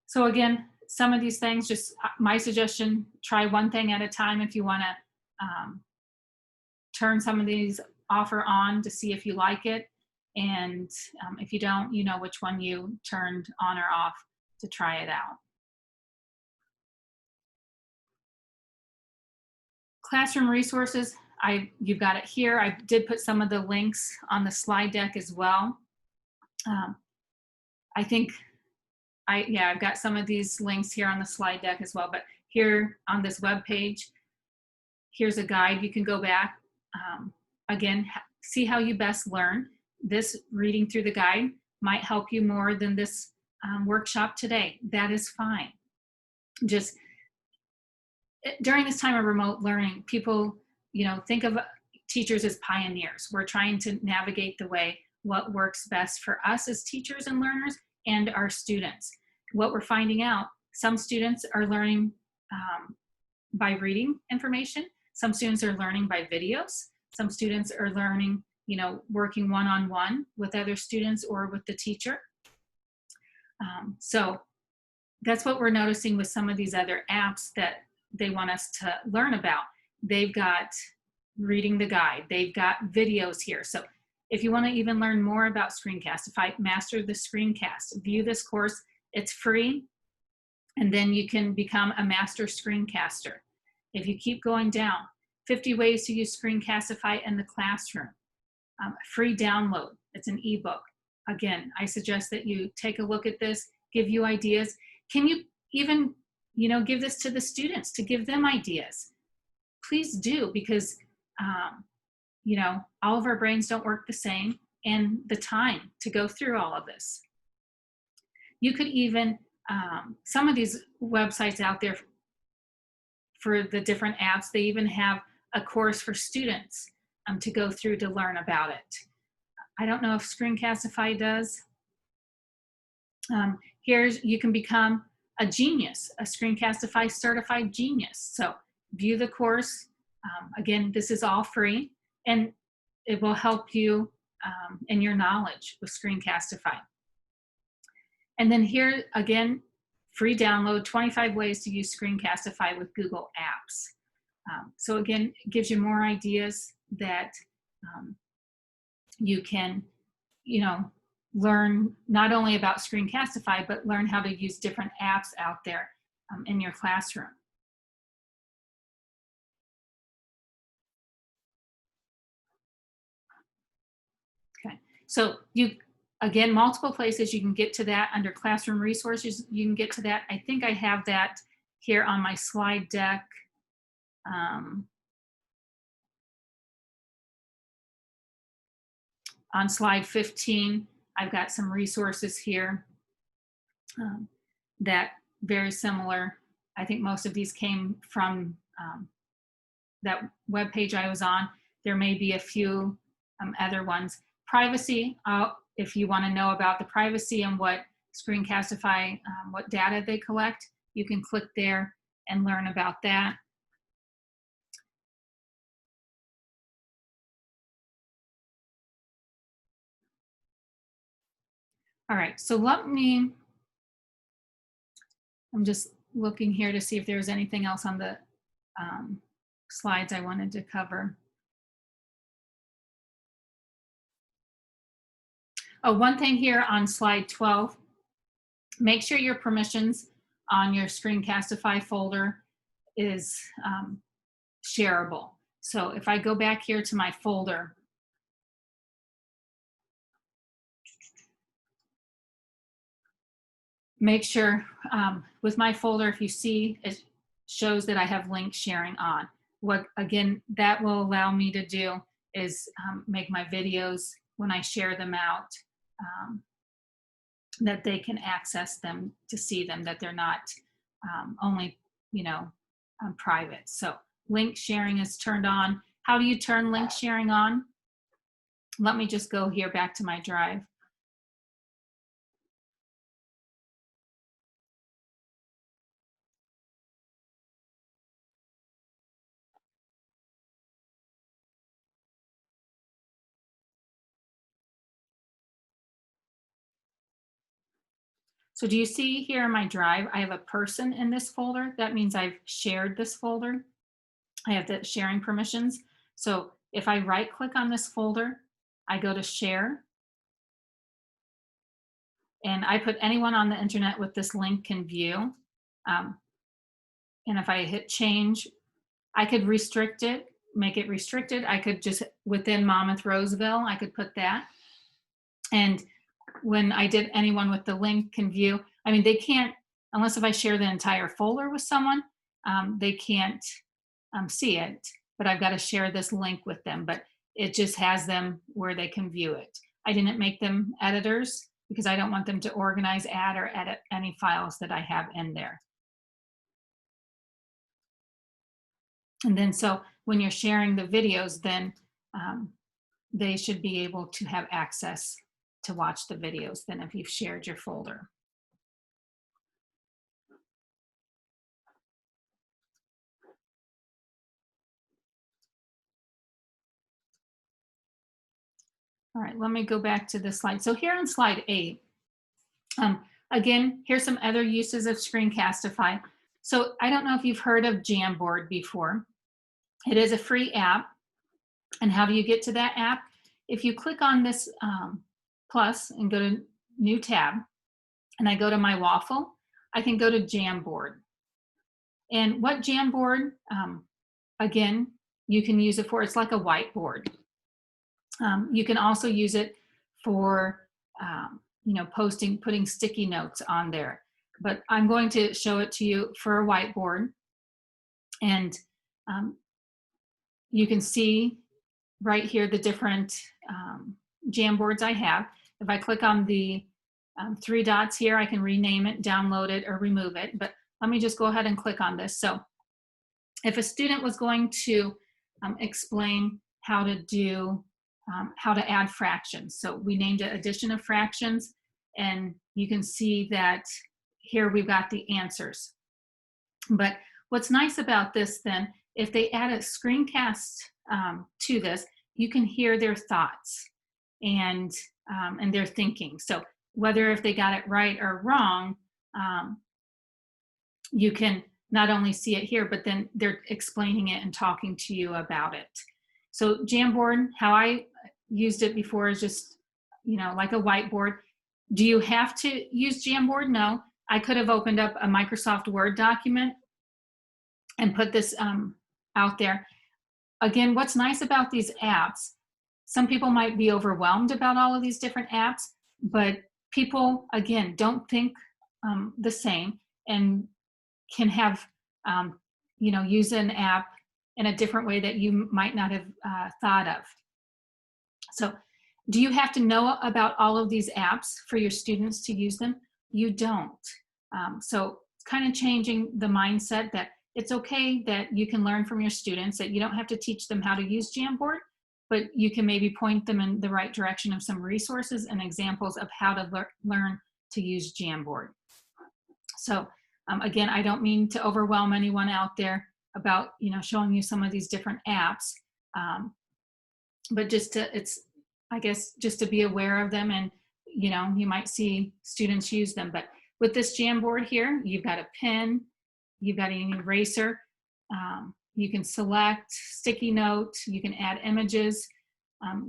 So again, some of these things, just my suggestion, try one thing at a time if you want to turn some of these off or on to see if you like it. And if you don't, you know which one you turned on or off to try it out. Classroom resources, you've got it here. I did put some of the links on the slide deck as well. I think I've got some of these links here on the slide deck as well, but here on this web page, here's a guide. You can go back, again, see how you best learn. This reading through the guide might help you more than this workshop today. That is fine. Just during this time of remote learning, people, think of teachers as pioneers. We're trying to navigate the way what works best for us as teachers and learners and our students. What we're finding out, some students are learning by reading information. Some students are learning by videos. Some students are learning, working one-on-one with other students or with the teacher. So that's what we're noticing with some of these other apps that they want us to learn about. They've got reading the guide. They've got videos here. So if you want to even learn more about Screencastify, master the Screencast, view this course. It's free, and then you can become a master screencaster. If you keep going down, 50 ways to use Screencastify in the classroom. Free download. It's an ebook. Again, I suggest that you take a look at this, give you ideas. Can you even, you know, give this to the students to give them ideas. Please do, because, you know, all of our brains don't work the same, and the time to go through all of this. You could even, some of these websites out there for the different apps, they even have a course for students to go through to learn about it. I don't know if Screencastify does. Here's, you can become a genius, a Screencastify certified genius. So view the course. Again, this is all free, and it will help you in your knowledge with Screencastify. And then here, again, free download, 25 ways to use Screencastify with Google Apps. So again, it gives you more ideas that you can, you know, learn not only about Screencastify, but learn how to use different apps out there in your classroom. Okay, so you, again, multiple places you can get to that. Under classroom resources, you can get to that. I think I have that here on my slide deck. On slide 15, I've got some resources here that very similar. I think most of these came from that web page I was on. There may be a few other ones. Privacy, if you want to know about the privacy and what Screencastify, what data they collect, you can click there and learn about that. All right, so let me, I'm just looking here to see if there's anything else on the slides I wanted to cover. Oh, one thing here on slide 12, make sure your permissions on your Screencastify folder is shareable. So if I go back here to my folder, make sure with my folder, if you see, it shows that I have link sharing on. What, again, that will allow me to do is make my videos, when I share them out, that they can access them to see them, that they're not only, you know, private. So link sharing is turned on. How do you turn link sharing on? Let me just go here back to my drive. So do you see here in my drive, I have a person in this folder. That means I've shared this folder. I have the sharing permissions. So if I right click on this folder, I go to share, and I put anyone on the internet with this link can view. And if I hit change, I could restrict it, make it restricted. I could just, within Monmouth Roseville, I could put that. And when I did anyone with the link can view, I mean, they can't, unless if I share the entire folder with someone, they can't see it, but I've got to share this link with them, but it just has them where they can view it. I didn't make them editors because I don't want them to organize, add, or edit any files that I have in there. And then so when you're sharing the videos, then they should be able to have access to watch the videos then if you've shared your folder. All right, let me go back to this slide. So here on slide 8, again, here's some other uses of Screencastify. So I don't know if you've heard of Jamboard before. It is a free app. And how do you get to that app? If you click on this plus and go to new tab, and I go to my waffle, I can go to Jamboard. And what Jamboard, again, you can use it for, it's like a whiteboard. You can also use it for, you know, putting sticky notes on there. but I'm going to show it to you for a whiteboard. And you can see right here the different Jamboards I have. If I click on the 3 dots here, I can rename it, download it, or remove it. But let me just go ahead and click on this. So if a student was going to explain how to do, how to add fractions. So we named it addition of fractions, and you can see that here we've got the answers. But what's nice about this then, if they add a screencast to this, you can hear their thoughts and their thinking. So whether if they got it right or wrong, you can not only see it here, but then they're explaining it and talking to you about it. So Jamboard, how I used it before is just, you know, like a whiteboard. Do you have to use Jamboard? No. I could have opened up a Microsoft Word document and put this out there. Again, what's nice about these apps, some people might be overwhelmed about all of these different apps, but people, again, don't think the same and can have, you know, use an app in a different way that you might not have thought of. So do you have to know about all of these apps for your students to use them? You don't. So it's kind of changing the mindset that it's okay that you can learn from your students, that you don't have to teach them how to use Jamboard, but you can maybe point them in the right direction of some resources and examples of how to learn to use Jamboard. So again, I don't mean to overwhelm anyone out there about, you know, showing you some of these different apps, but just to, it's, I guess, just to be aware of them, and, you know, you might see students use them. But with this Jamboard here, you've got a pen, you've got an eraser, you can select sticky note, you can add images,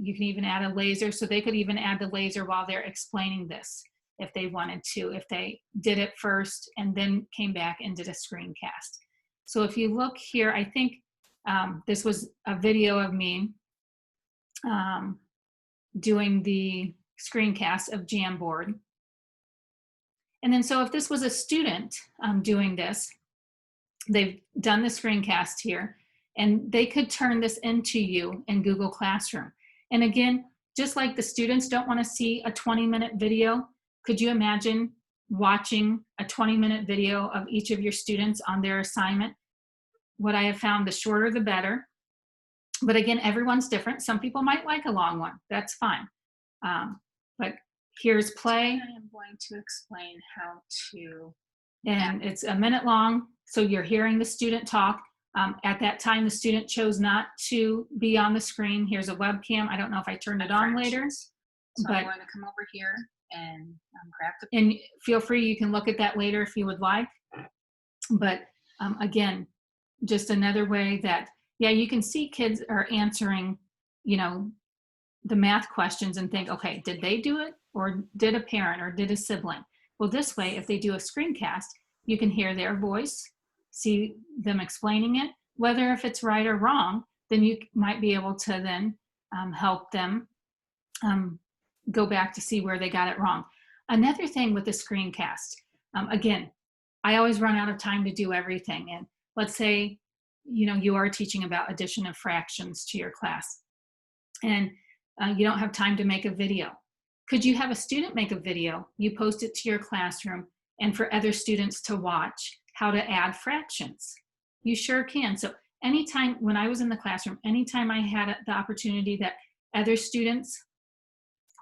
you can even add a laser. So they could even add the laser while they're explaining this if they wanted to, if they did it first and then came back and did a screencast. So if you look here, I think this was a video of me doing the screencast of Jamboard. And then so if this was a student doing this, they've done the screencast here, and they could turn this into you in Google Classroom. And again, just like the students don't want to see a 20-minute video, could you imagine watching a 20-minute video of each of your students on their assignment? What I have found, the shorter the better. But again, everyone's different. Some people might like a long one. That's fine. But here's play. I am going to explain how to. And it's a minute long, so you're hearing the student talk. At that time, the student chose not to be on the screen. Here's a webcam. I don't know if I turned it on later. So but I'm going to come over here and grab the. and feel free, you can look at that later if you would like. But again, just another way that, yeah, you can see kids are answering, you know, the math questions and think, okay, did they do it, or did a parent, or did a sibling? Well, this way, if they do a screencast, you can hear their voice, see them explaining it. Whether if it's right or wrong, then you might be able to then help them go back to see where they got it wrong. Another thing with the screencast, again, I always run out of time to do everything. And let's say, you know, you are teaching about addition of fractions to your class, and you don't have time to make a video. Could you have a student make a video, you post it to your classroom, and for other students to watch how to add fractions? You sure can. So anytime, when I was in the classroom, anytime I had the opportunity that other students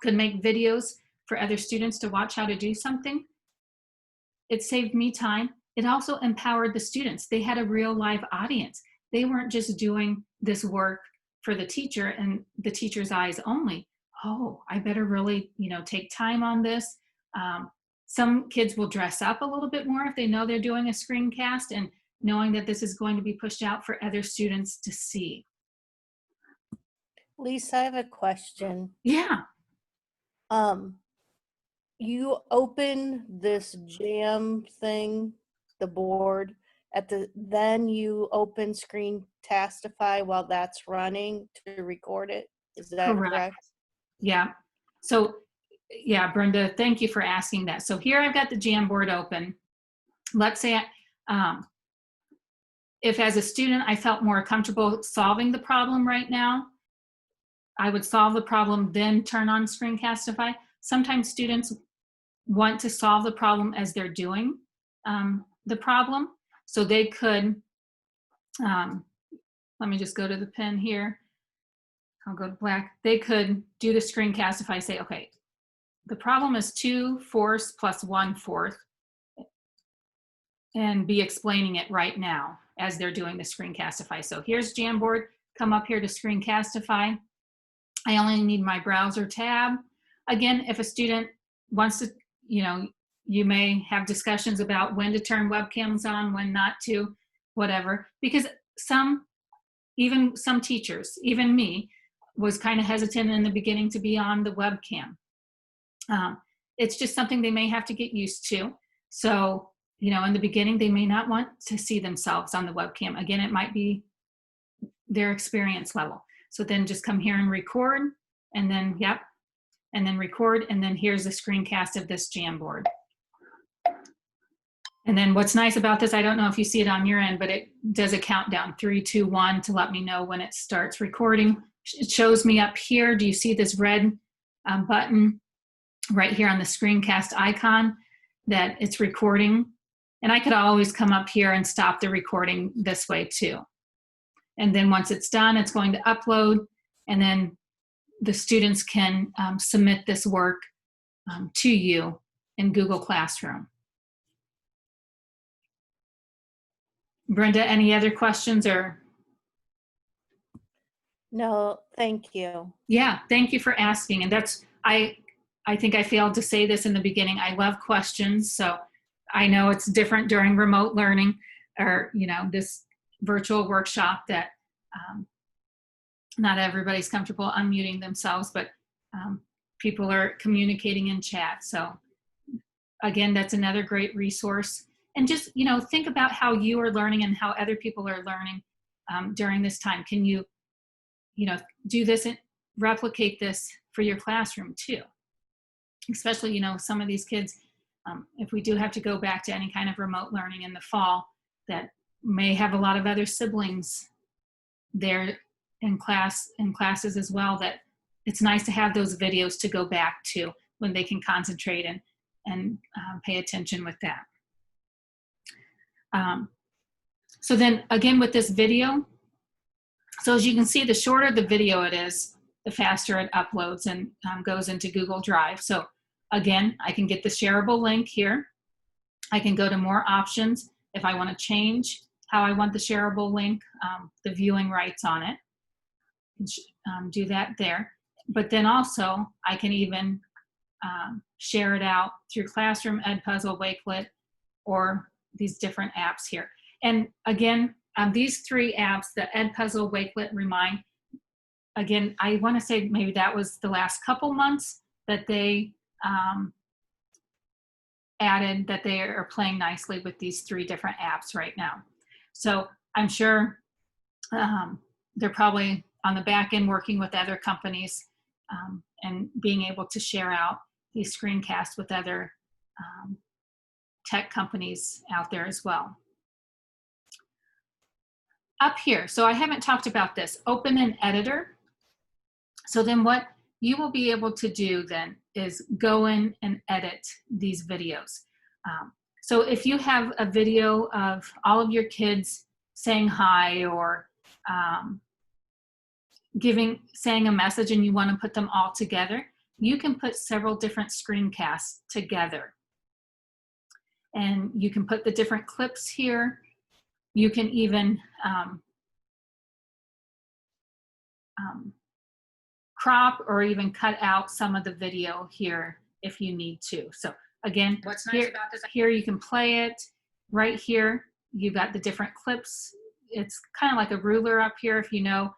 could make videos for other students to watch how to do something, it saved me time. It also empowered the students. They had a real live audience. They weren't just doing this work for the teacher and the teacher's eyes only. Oh, I better really, you know, take time on this. Some kids will dress up a little bit more if they know they're doing a screencast, and knowing that this is going to be pushed out for other students to see. Lisa, I have a question. Yeah. You open this jam thing, the board, then you open Screencastify while that's running to record it. Is that correct? Yeah. So, yeah, Brenda, thank you for asking that. So here I've got the Jamboard open, let's say if as a student I felt more comfortable solving the problem right now, I would solve the problem, then turn on Screencastify. Sometimes students want to solve the problem as they're doing the problem. So they could, let me just go to the pen here. I'll go to black. They could do the Screencastify, say, okay, the problem is 2/4 plus 1/4, and be explaining it right now as they're doing the Screencastify. So here's Jamboard, come up here to Screencastify. I only need my browser tab. Again, if a student wants to, you may have discussions about when to turn webcams on, when not to, whatever, because even some teachers, even me, was kind of hesitant in the beginning to be on the webcam. It's just something they may have to get used to. So, in the beginning, they may not want to see themselves on the webcam. Again, it might be their experience level. So then just come here and record, and then, and then record, and then here's a screencast of this Jamboard. And then what's nice about this, I don't know if you see it on your end, but it does a countdown, 3, 2, 1, to let me know when it starts recording. It shows me up here. Do you see this red button right here on the screencast icon that it's recording? And I could always come up here and stop the recording this way too. And then once it's done, it's going to upload, and then the students can submit this work to you in Google Classroom. Brenda, any other questions or? No, thank you. Yeah, thank you for asking. And that's, I think I failed to say this in the beginning. I love questions. So I know it's different during remote learning or, this virtual workshop that not everybody's comfortable unmuting themselves, but people are communicating in chat. So again, that's another great resource. And just, think about how you are learning and how other people are learning during this time. Can you, do this and replicate this for your classroom too? Especially, some of these kids, if we do have to go back to any kind of remote learning in the fall, that may have a lot of other siblings there in classes as well, that it's nice to have those videos to go back to when they can concentrate and pay attention with that. So then again with this video, so as you can see, the shorter the video it is, the faster it uploads and goes into Google Drive. So again, I can get the shareable link here. I can go to more options if I want to change how I want the shareable link, the viewing rights on it. Do that there. But then also I can even share it out through Classroom, Edpuzzle, Wakelet, or these different apps here. And again, these 3 apps, the Edpuzzle, Wakelet, Remind, again, I want to say maybe that was the last couple months that they added, that they are playing nicely with these 3 different apps right now. So I'm sure they're probably on the back end working with other companies and being able to share out these screencasts with other tech companies out there as well. Up here, so I haven't talked about this, open an editor. So then what you will be able to do then is go in and edit these videos. So if you have a video of all of your kids saying hi or saying a message and you want to put them all together, you can put several different screencasts together. And you can put the different clips here. You can even crop or even cut out some of the video here if you need to. So again, What's nice about this? here you can play it. Right here, you got the different clips. It's kind of like a ruler up here. If you know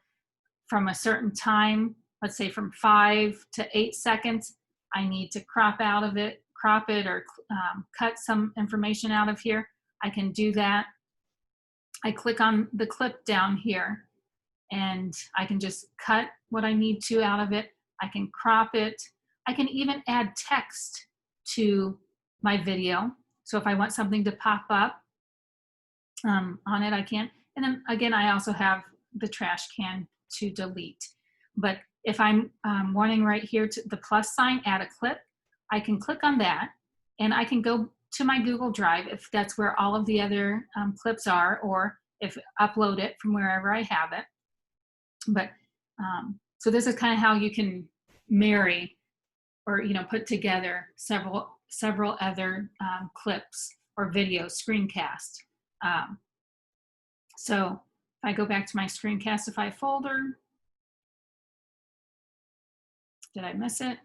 from a certain time, let's say from 5 to 8 seconds, I need to crop it or cut some information out of here, I can do that. I click on the clip down here and I can just cut what I need to out of it. I can crop it. I can even add text to my video. So if I want something to pop up on it, I can. And then again, I also have the trash can to delete. But if I'm wanting right here to the plus sign, add a clip, I can click on that and I can go to my Google Drive if that's where all of the other clips are, or if upload it from wherever I have it. But so this is kind of how you can marry or put together several other clips or videos, screencast. So if I go back to my Screencastify folder, did I miss it?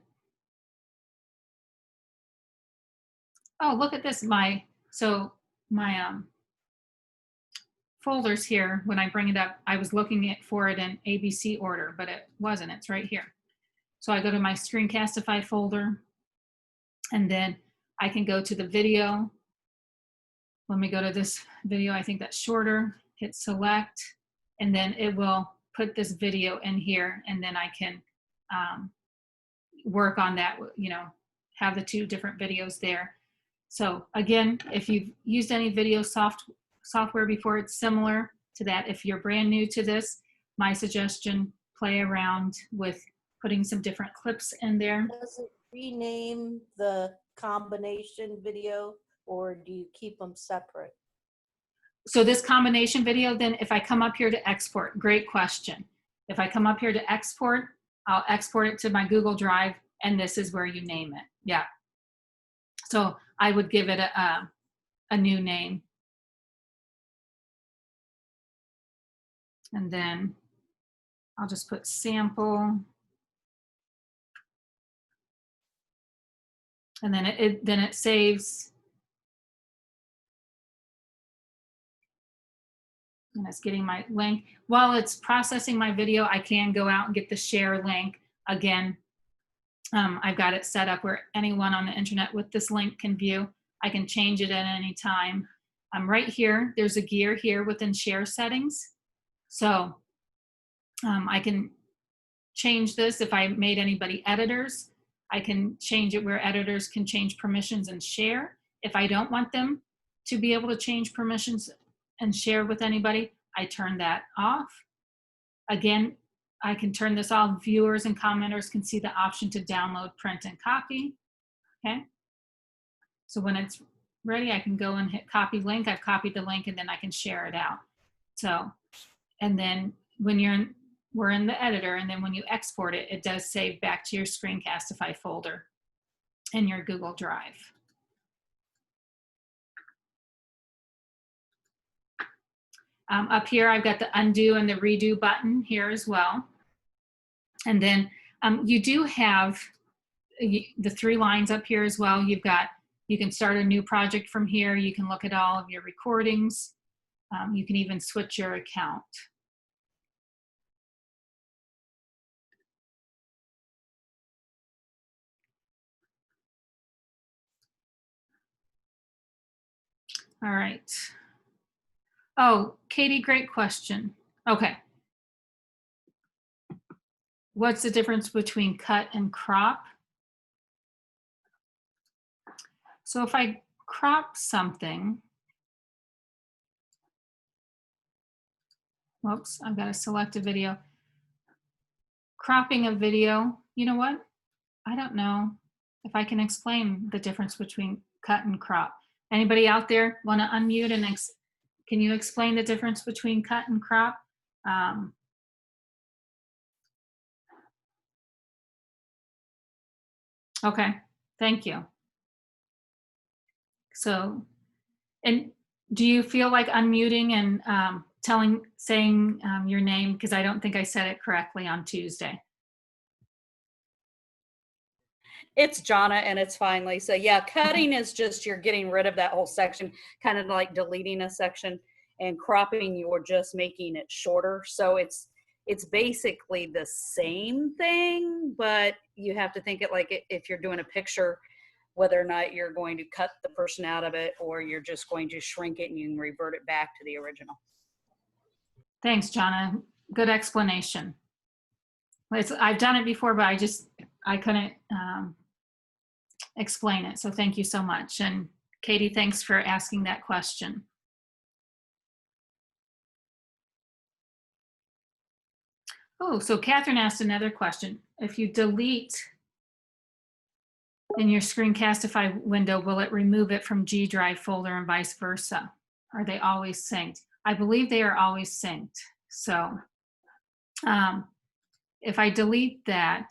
Oh, look at this. My folders here, when I bring it up, I was looking for it in ABC order, but it wasn't. It's right here. So I go to my Screencastify folder, and then I can go to the video. Let me go to this video. I think that's shorter. Hit select, and then it will put this video in here, and then I can work on that, have the two different videos there. So again, if you've used any video software before, it's similar to that. If you're brand new to this, my suggestion, play around with putting some different clips in there. Does it rename the combination video, or do you keep them separate? So this combination video, then if I come up here to export, great question. If I come up here to export, I'll export it to my Google Drive, and this is where you name it. Yeah. So I would give it a new name. And then I'll just put sample. And then it saves. And it's getting my link. While it's processing my video, I can go out and get the share link. Again, I've got it set up where anyone on the internet with this link can view. I can change it at any time. Right here, there's a gear here within share settings. So I can change this if I made anybody editors. I can change it where editors can change permissions and share. If I don't want them to be able to change permissions and share with anybody, I turn that off. Again, I can turn this off. Viewers and commenters can see the option to download, print, and copy. Okay. So when it's ready, I can go and hit copy link. I've copied the link, and then I can share it out. So, and then when we're in the editor, and then when you export it, it does save back to your Screencastify folder in your Google Drive. Up here, I've got the undo and the redo button here as well. And then you do have the 3 lines up here as well. You can start a new project from here. You can look at all of your recordings. You can even switch your account. All right. Oh, Katie, great question. Okay. What's the difference between cut and crop? So if I crop something, whoops, I've got to select a video. Cropping a video, you know what? I don't know if I can explain the difference between cut and crop. Anybody out there want to unmute and can you explain the difference between cut and crop? Okay, thank you. So, and do you feel like unmuting and saying your name? Because I don't think I said it correctly on Tuesday. It's Jonna, and it's fine, Lisa. Yeah, cutting is just you're getting rid of that whole section, kind of like deleting a section, and cropping you're just making it shorter. So it's basically the same thing, but you have to think it like if you're doing a picture, whether or not you're going to cut the person out of it or you're just going to shrink it and you can revert it back to the original. Thanks, Jonna. Good explanation. I've done it before, but I couldn't explain it. So thank you so much. And Katie, thanks for asking that question. Oh, so Catherine asked another question. If you delete in your Screencastify window, will it remove it from G Drive folder and vice versa? Are they always synced? I believe they are always synced. So if I delete that,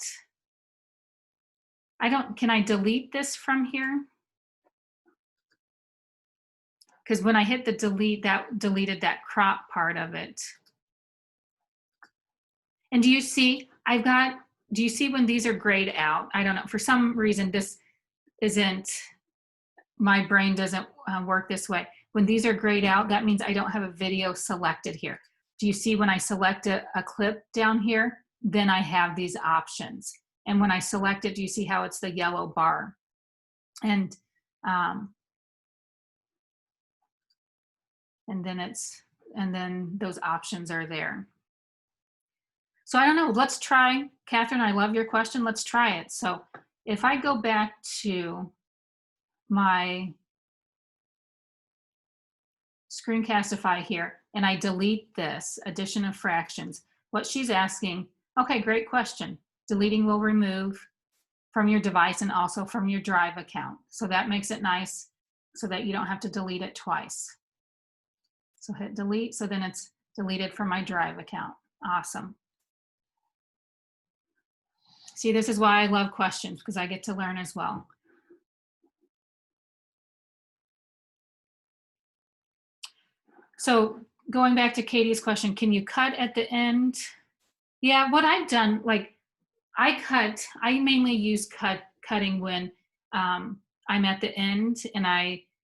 can I delete this from here? Because when I hit the delete, that deleted that crop part of it. And do you see, do you see when these are grayed out? I don't know, for some reason this isn't, my brain doesn't work this way. When these are grayed out, that means I don't have a video selected here. Do you see when I select a clip down here, then I have these options. And when I select it, do you see how it's the yellow bar? And then those options are there. So I don't know, let's try, Catherine, I love your question, let's try it. So if I go back to my Screencastify here and I delete this addition of fractions, what she's asking, okay, great question. Deleting will remove from your device and also from your Drive account. So that makes it nice so that you don't have to delete it twice. So hit delete, so then it's deleted from my Drive account. Awesome. See, this is why I love questions, because I get to learn as well. So going back to Katie's question, can you cut at the end? Yeah, what I've done, like I mainly use cutting when I'm at the end and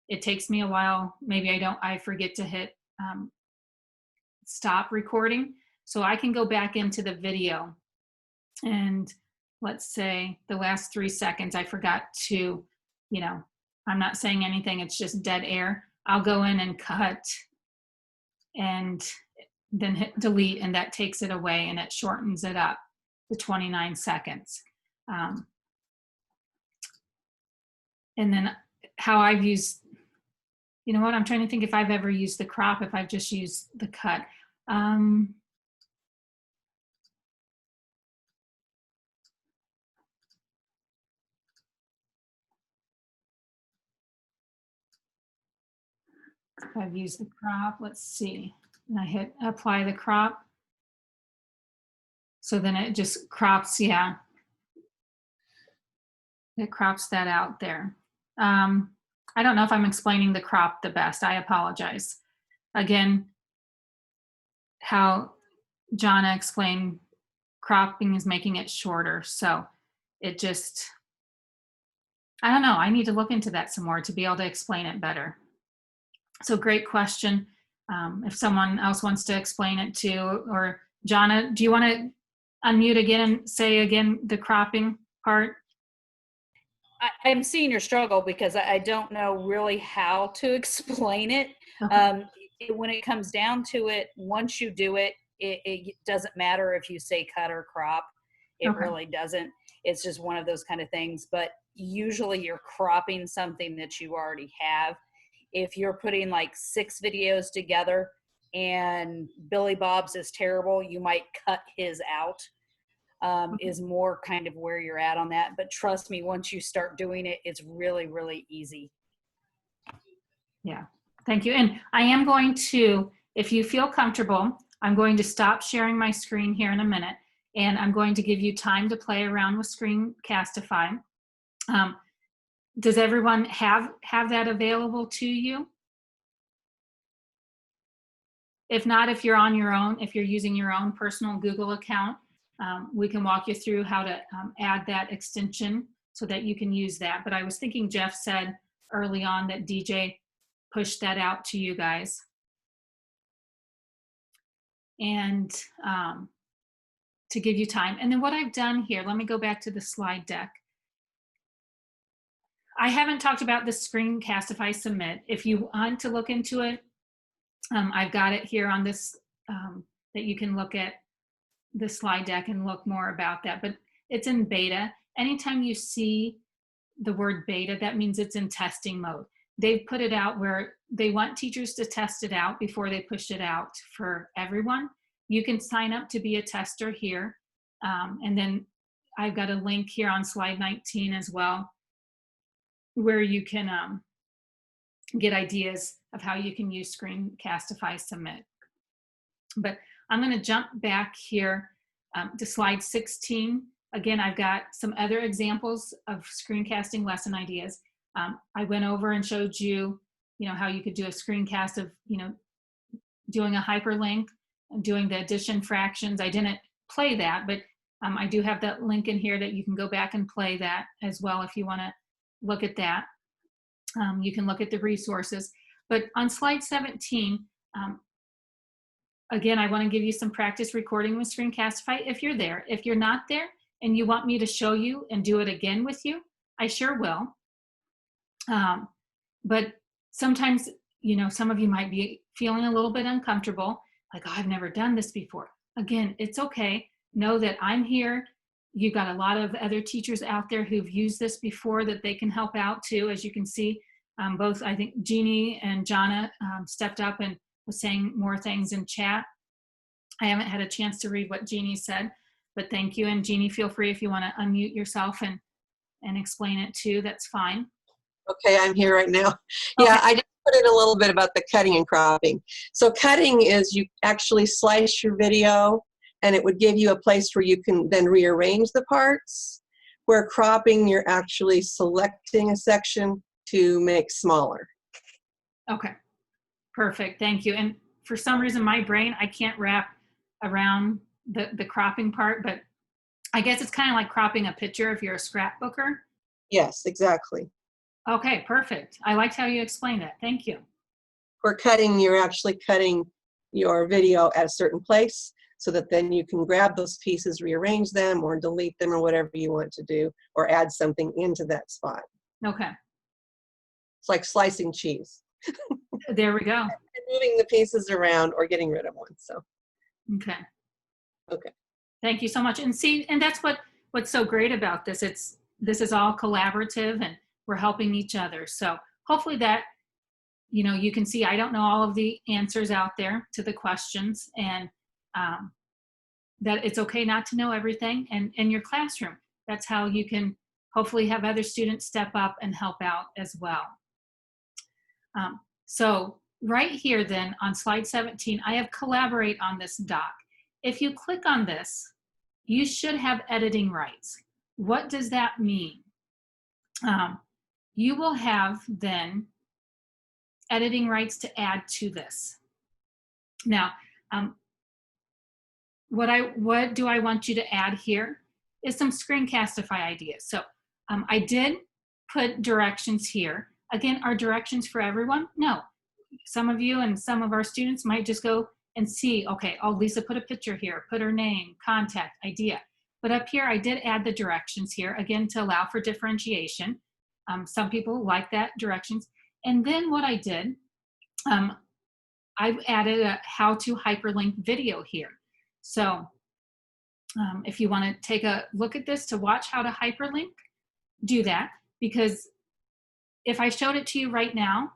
it takes me a while. Maybe I forget to hit stop recording. So I can go back into the video and let's say the last 3 seconds, I forgot to, I'm not saying anything, it's just dead air. I'll go in and cut and then hit delete, and that takes it away and it shortens it up to 29 seconds. And then how I've used, I'm trying to think if I've ever used the crop, if I've just used the cut. If I've used the crop, let's see. And I hit apply the crop. So then it just crops, yeah. It crops that out there. I don't know if I'm explaining the crop the best. I apologize. Again, how Jonna explained, cropping is making it shorter. So it just, I don't know. I need to look into that some more to be able to explain it better. So great question. If someone else wants to explain it too, or Jonna, do you want to unmute again and say again the cropping part? I'm seeing your struggle because I don't know really how to explain it. Okay. When it comes down to it, once you do it, it doesn't matter if you say cut or crop. It Okay. really doesn't. It's just one of those kind of things. But usually you're cropping something that you already have. If you're putting like 6 videos together and Billy Bob's is terrible, you might cut his out. Is more kind of where you're at on that. But trust me, once you start doing it, it's really, really easy. Yeah, thank you. And I am going to, if you feel comfortable, I'm going to stop sharing my screen here in a minute, and I'm going to give you time to play around with Screencastify. Does everyone have that available to you? If not, if you're on your own, if you're using your own personal Google account, we can walk you through how to add that extension so that you can use that. But I was thinking Jeff said early on that DJ pushed that out to you guys. And to give you time. And then what I've done here, let me go back to the slide deck. I haven't talked about the Screencastify Submit. If you want to look into it, I've got it here on this, that you can look at the slide deck and look more about that, but it's in beta. Anytime you see the word beta, that means it's in testing mode. they've put it out where they want teachers to test it out before they push it out for everyone. You can sign up to be a tester here. And then I've got a link here on slide 19 as well, where you can get ideas of how you can use Screencastify Submit. But I'm going to jump back here to slide 16. Again, I've got some other examples of screencasting lesson ideas. I went over and showed you, how you could do a screencast of, doing a hyperlink and doing the addition fractions. I didn't play that, but I do have that link in here that you can go back and play that as well if you want to look at that. You can look at the resources. But on slide 17, again, I want to give you some practice recording with Screencastify if you're there. If you're not there and you want me to show you and do it again with you, I sure will. But sometimes, some of you might be feeling a little bit uncomfortable, like, oh, I've never done this before. Again, it's okay. Know that I'm here. You've got a lot of other teachers out there who've used this before that they can help out too. As you can see, both, I think, Jeannie and Jonna stepped up and was saying more things in chat. I haven't had a chance to read what Jeannie said, but thank you. And Jeannie, feel free if you want to unmute yourself and explain it too, that's fine. Okay, I'm here right now. Yeah, I just put in a little bit about the cutting and cropping. So cutting is you actually slice your video and it would give you a place where you can then rearrange the parts. Where cropping, you're actually selecting a section to make smaller. Okay, perfect, thank you. And for some reason, my brain, I can't wrap around the cropping part, but I guess it's kind of like cropping a picture if you're a scrapbooker. Yes, exactly. Okay, perfect. I liked how you explained it. Thank you. For cutting, you're actually cutting your video at a certain place so that then you can grab those pieces, rearrange them, or delete them, or whatever you want to do, or add something into that spot. Okay. It's like slicing cheese. There we go. And moving the pieces around or getting rid of one. So. Okay. Okay. Thank you so much. And see, and that's what's so great about this. This is all collaborative and we're helping each other. So hopefully that, you can see I don't know all of the answers out there to the questions, and that it's okay not to know everything. And in your classroom, that's how you can hopefully have other students step up and help out as well. So right here then on slide 17, I have collaborate on this doc. If you click on this, you should have editing rights. What does that mean? You will have then editing rights to add to this. Now, what do I want you to add here is some Screencastify ideas. So I did put directions here. Again, are directions for everyone? No. Some of you and some of our students might just go and see, okay, oh, Lisa put a picture here, put her name, contact, idea. But up here, I did add the directions here, again, to allow for differentiation. Some people like that, directions. And then what I did, I've added a how to hyperlink video here. So if you want to take a look at this to watch how to hyperlink, do that. Because if I showed it to you right now,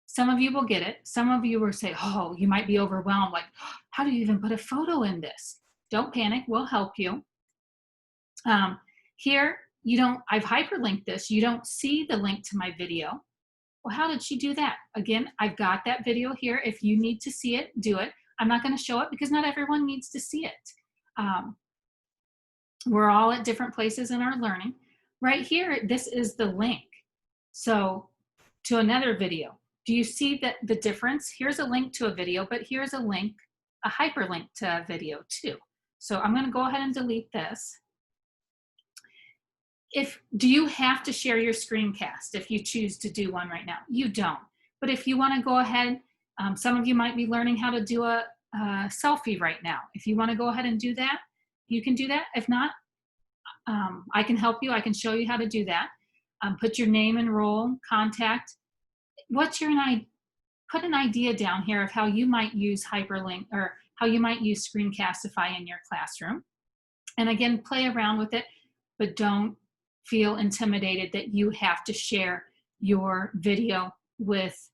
some of you will get it. Some of you will say, oh, you might be overwhelmed. Like, how do you even put a photo in this? Don't panic, we'll help you. Here, I've hyperlinked this. You don't see the link to my video. Well, how did she do that? Again, I've got that video here. If you need to see it, do it. I'm not going to show it because not everyone needs to see it. We're all at different places in our learning. Right here, this is the link. So to another video. Do you see that the difference? Here's a link to a video, but here's a link, a hyperlink to a video too. So I'm going to go ahead and delete this. Do you have to share your screencast if you choose to do one right now? You don't. But if you want to go ahead, some of you might be learning how to do a selfie right now. If you want to go ahead and do that, you can do that. If not, I can help you. I can show you how to do that. Put your name and role, contact. Put an idea down here of how you might use hyperlink or how you might use Screencastify in your classroom. And again, play around with it, but don't feel intimidated that you have to share your video with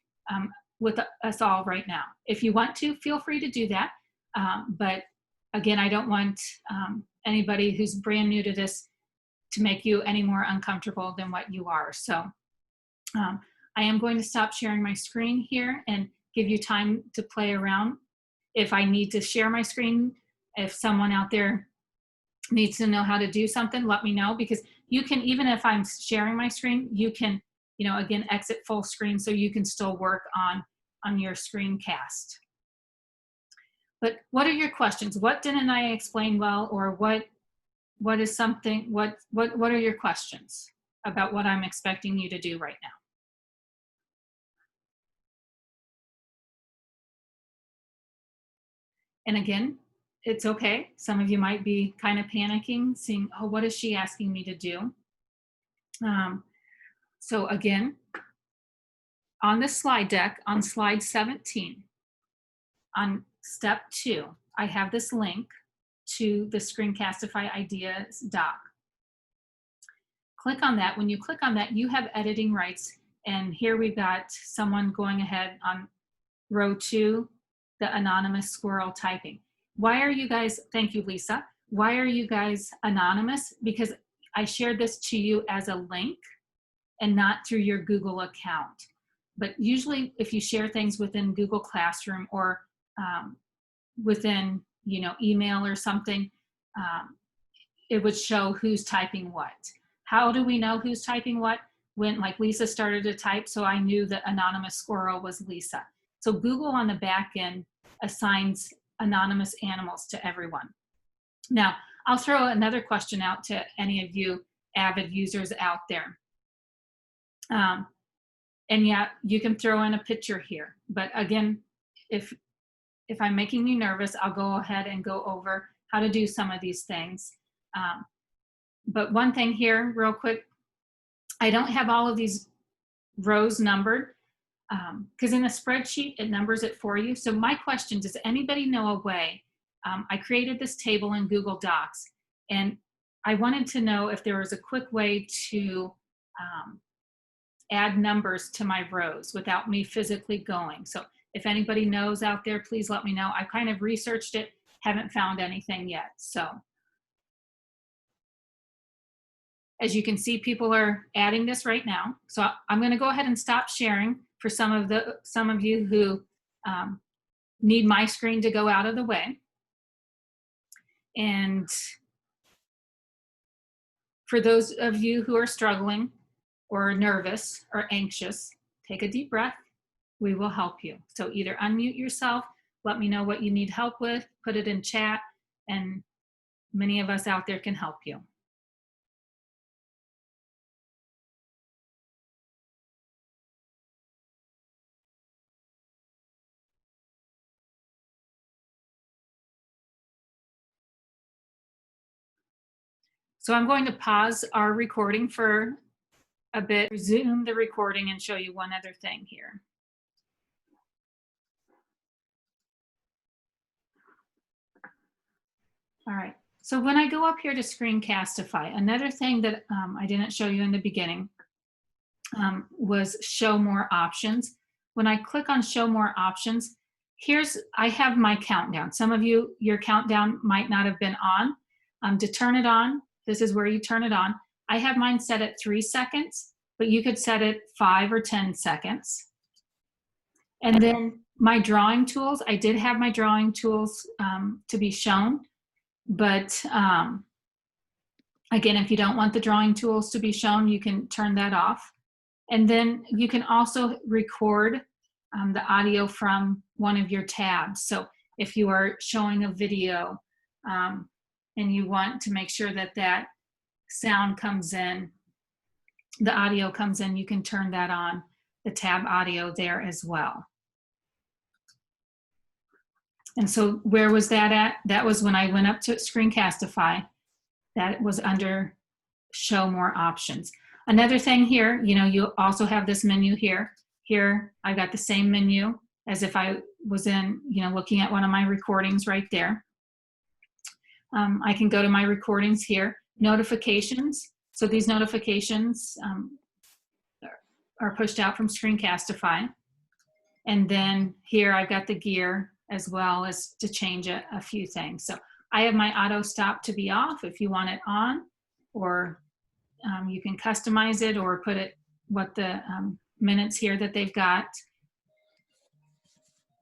us all right now. If you want to, feel free to do that. But again, I don't want anybody who's brand new to this to make you any more uncomfortable than what you are. So I am going to stop sharing my screen here and give you time to play around. If I need to share my screen, if someone out there needs to know how to do something, let me know, because you can, even if I'm sharing my screen, you can, you know, again, exit full screen so you can still work on your screencast. But what are your questions? What didn't I explain well, or what is something, what are your questions about what I'm expecting you to do right now? And again, it's okay. Some of you might be kind of panicking, seeing, oh, what is she asking me to do? So again, on this slide deck, on slide 17, on step 2, I have this link to the Screencastify Ideas doc. Click on that. When you click on that, you have editing rights. And here we've got someone going ahead on row 2, the anonymous squirrel typing. Why are you guys, thank you, Lisa. Why are you guys anonymous? Because I shared this to you as a link and not through your Google account. But usually if you share things within Google Classroom or within, you know, email or something, it would show who's typing what. How do we know who's typing what? When, like, Lisa started to type, so I knew that anonymous squirrel was Lisa. So Google on the back end assigns anonymous animals to everyone. Now, I'll throw another question out to any of you avid users out there. And yeah, you can throw in a picture here. But again, if I'm making you nervous, I'll go ahead and go over how to do some of these things. But one thing here, real quick, I don't have all of these rows numbered, because in the spreadsheet, it numbers it for you. So my question, does anybody know a way? I created this table in Google Docs, and I wanted to know if there was a quick way to add numbers to my rows without me physically going. So if anybody knows out there, please let me know. I kind of researched it, haven't found anything yet. So as you can see, people are adding this right now. So I'm going to go ahead and stop sharing for some of you who need my screen to go out of the way. And for those of you who are struggling or nervous or anxious, take a deep breath. We will help you. So either unmute yourself, let me know what you need help with, put it in chat, and many of us out there can help you. So I'm going to pause our recording for a bit, resume the recording, and show you one other thing here. All right, so when I go up here to Screencastify, another thing that I didn't show you in the beginning was show more options. When I click on show more options, I have my countdown. Some of you, your countdown might not have been on. To turn it on, this is where you turn it on. I have mine set at 3 seconds, but you could set it 5 or 10 seconds. And then my drawing tools, I did have my drawing tools to be shown, but again, if you don't want the drawing tools to be shown, you can turn that off. And then you can also record the audio from one of your tabs. So if you are showing a video and you want to make sure that that sound comes in, the audio comes in, you can turn that on, the tab audio there as well. And so where was that at? That was when I went up to Screencastify. That was under show more options. Another thing here, you know, you also have this menu here. Here, I got the same menu as if I was in, you know, looking at one of my recordings right there. I can go to my recordings here. Notifications. So these notifications, are pushed out from Screencastify. And then here I've got the gear as well as to change a few things. So I have my auto stop to be off if you want it on, or you can customize it or put it what the minutes here that they've got.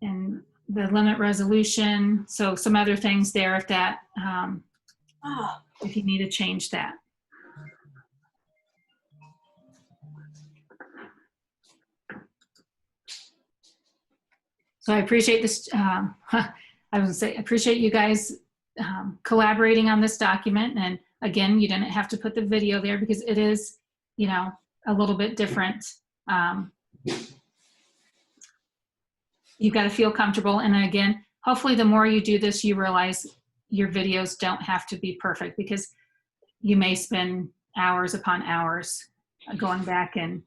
And the limit resolution, so some other things there if that, if you need to change that. So I appreciate this, I was gonna say, appreciate you guys collaborating on this document. And again, you didn't have to put the video there because it is, you know, a little bit different. You've got to feel comfortable. And again, hopefully the more you do this, you realize your videos don't have to be perfect, because you may spend hours upon hours going back and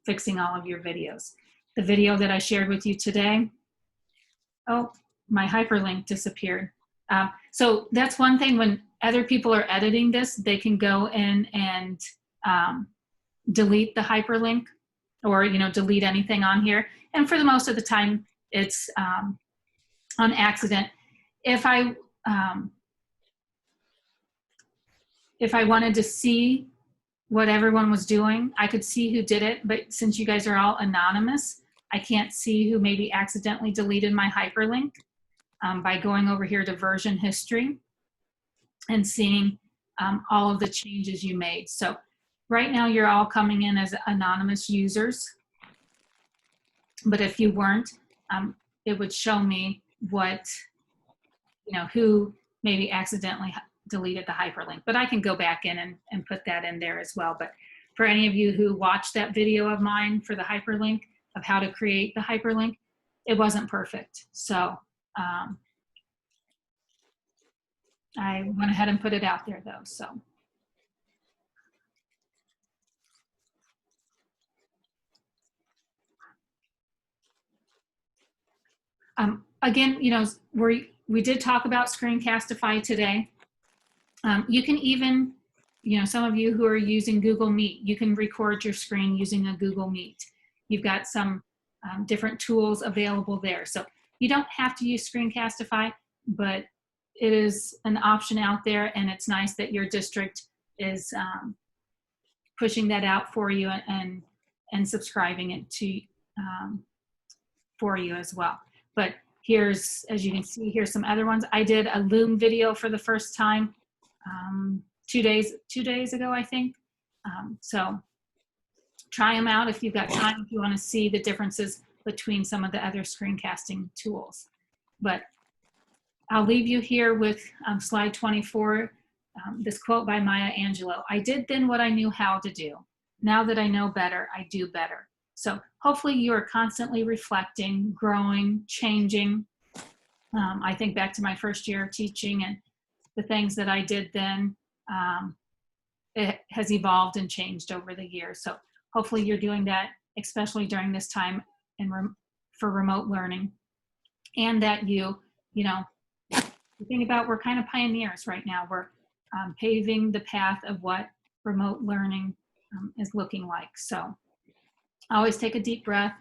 fixing all of your videos. The video that I shared with you today, oh, my hyperlink disappeared. So that's one thing, when other people are editing this, they can go in and delete the hyperlink, or, you know, delete anything on here. And for the most of the time, it's on accident. If I wanted to see what everyone was doing, I could see who did it. But since you guys are all anonymous, I can't see who maybe accidentally deleted my hyperlink by going over here to version history and seeing all of the changes you made. So right now you're all coming in as anonymous users. But if you weren't, it would show me what, you know, who maybe accidentally deleted the hyperlink. But I can go back in and put that in there as well. But for any of you who watched that video of mine for the hyperlink, of how to create the hyperlink, it wasn't perfect. So I went ahead and put it out there though, so. Again, you know, we did talk about Screencastify today. You can even, you know, some of you who are using Google Meet, you can record your screen using a Google Meet. You've got some different tools available there. So you don't have to use Screencastify, but it is an option out there, and it's nice that your district is pushing that out for you and subscribing it to for you as well. But here's, as you can see, here's some other ones. I did a Loom video for the first time 2 days ago, I think. So try them out if you've got time, if you want to see the differences between some of the other screencasting tools. But I'll leave you here with slide 24, this quote by Maya Angelou. "I did then what I knew how to do. Now that I know better, I do better." So hopefully you are constantly reflecting, growing, changing. I think back to my first year of teaching and the things that I did then, it has evolved and changed over the years. So hopefully you're doing that, especially during this time for remote learning. And that you know, the thing about, we're kind of pioneers right now. We're paving the path of what remote learning is looking like. So always take a deep breath.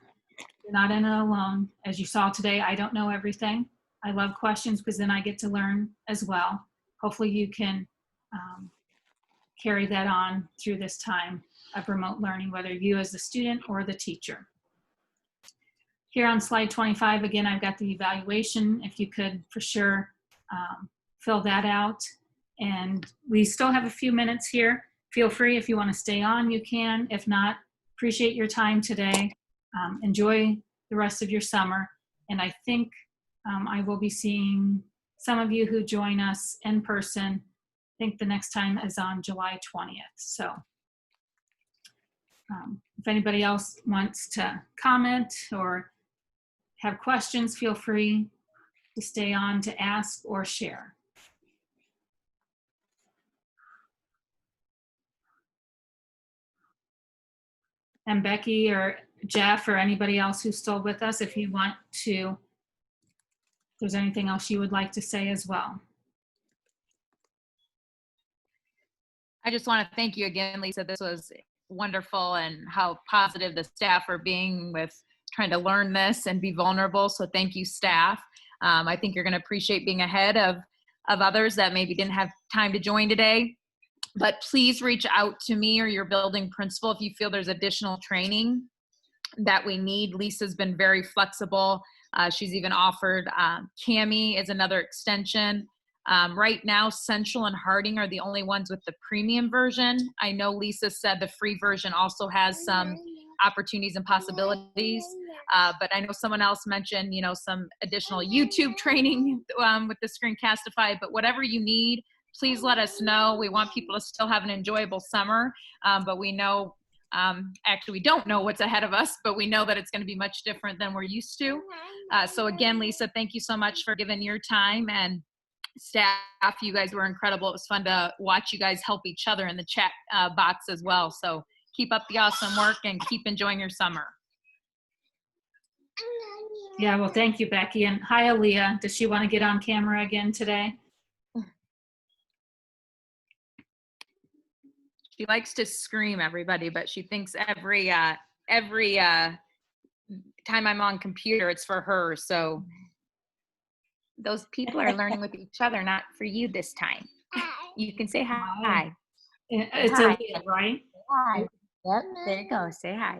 You're not in it alone. As you saw today, I don't know everything. I love questions because then I get to learn as well. Hopefully you can carry that on through this time of remote learning, whether you as the student or the teacher. Here on slide 25, again, I've got the evaluation. If you could, for sure, fill that out. And we still have a few minutes here. Feel free, if you want to stay on, you can. If not, appreciate your time today. Enjoy the rest of your summer. And I think I will be seeing some of you who join us in person. I think the next time is on July 20th. So if anybody else wants to comment or have questions, feel free to stay on to ask or share. And Becky or Jeff or anybody else who's still with us, if you want to, if there's anything else you would like to say as well. I just want to thank you again, Lisa. This was wonderful and how positive the staff are being with trying to learn this and be vulnerable. So thank you, staff. I think you're going to appreciate being ahead of others that maybe didn't have time to join today. But please reach out to me or your building principal if you feel there's additional training that we need. Lisa's been very flexible. She's even offered Cami is another extension. Right now, Central and Harding are the only ones with the premium version. I know Lisa said the free version also has some opportunities and possibilities, but I know someone else mentioned, you know, some additional YouTube training with the Screencastify, but whatever you need, please let us know. We want people to still have an enjoyable summer, but we know, actually we don't know what's ahead of us, but we know that it's going to be much different than we're used to. So again, Lisa, thank you so much for giving your time, and staff, you guys were incredible. It was fun to watch you guys help each other in the chat box as well. So keep up the awesome work and keep enjoying your summer. Yeah, well, thank you, Becky. And hi, Aaliyah. Does she want to get on camera again today? She likes to scream, everybody, but she thinks every time I'm on computer, it's for her. So those people are learning with each other, not for you this time. You can say hi. It's Hi. Aaliyah, right? Hi. Yep, there you go. Say hi.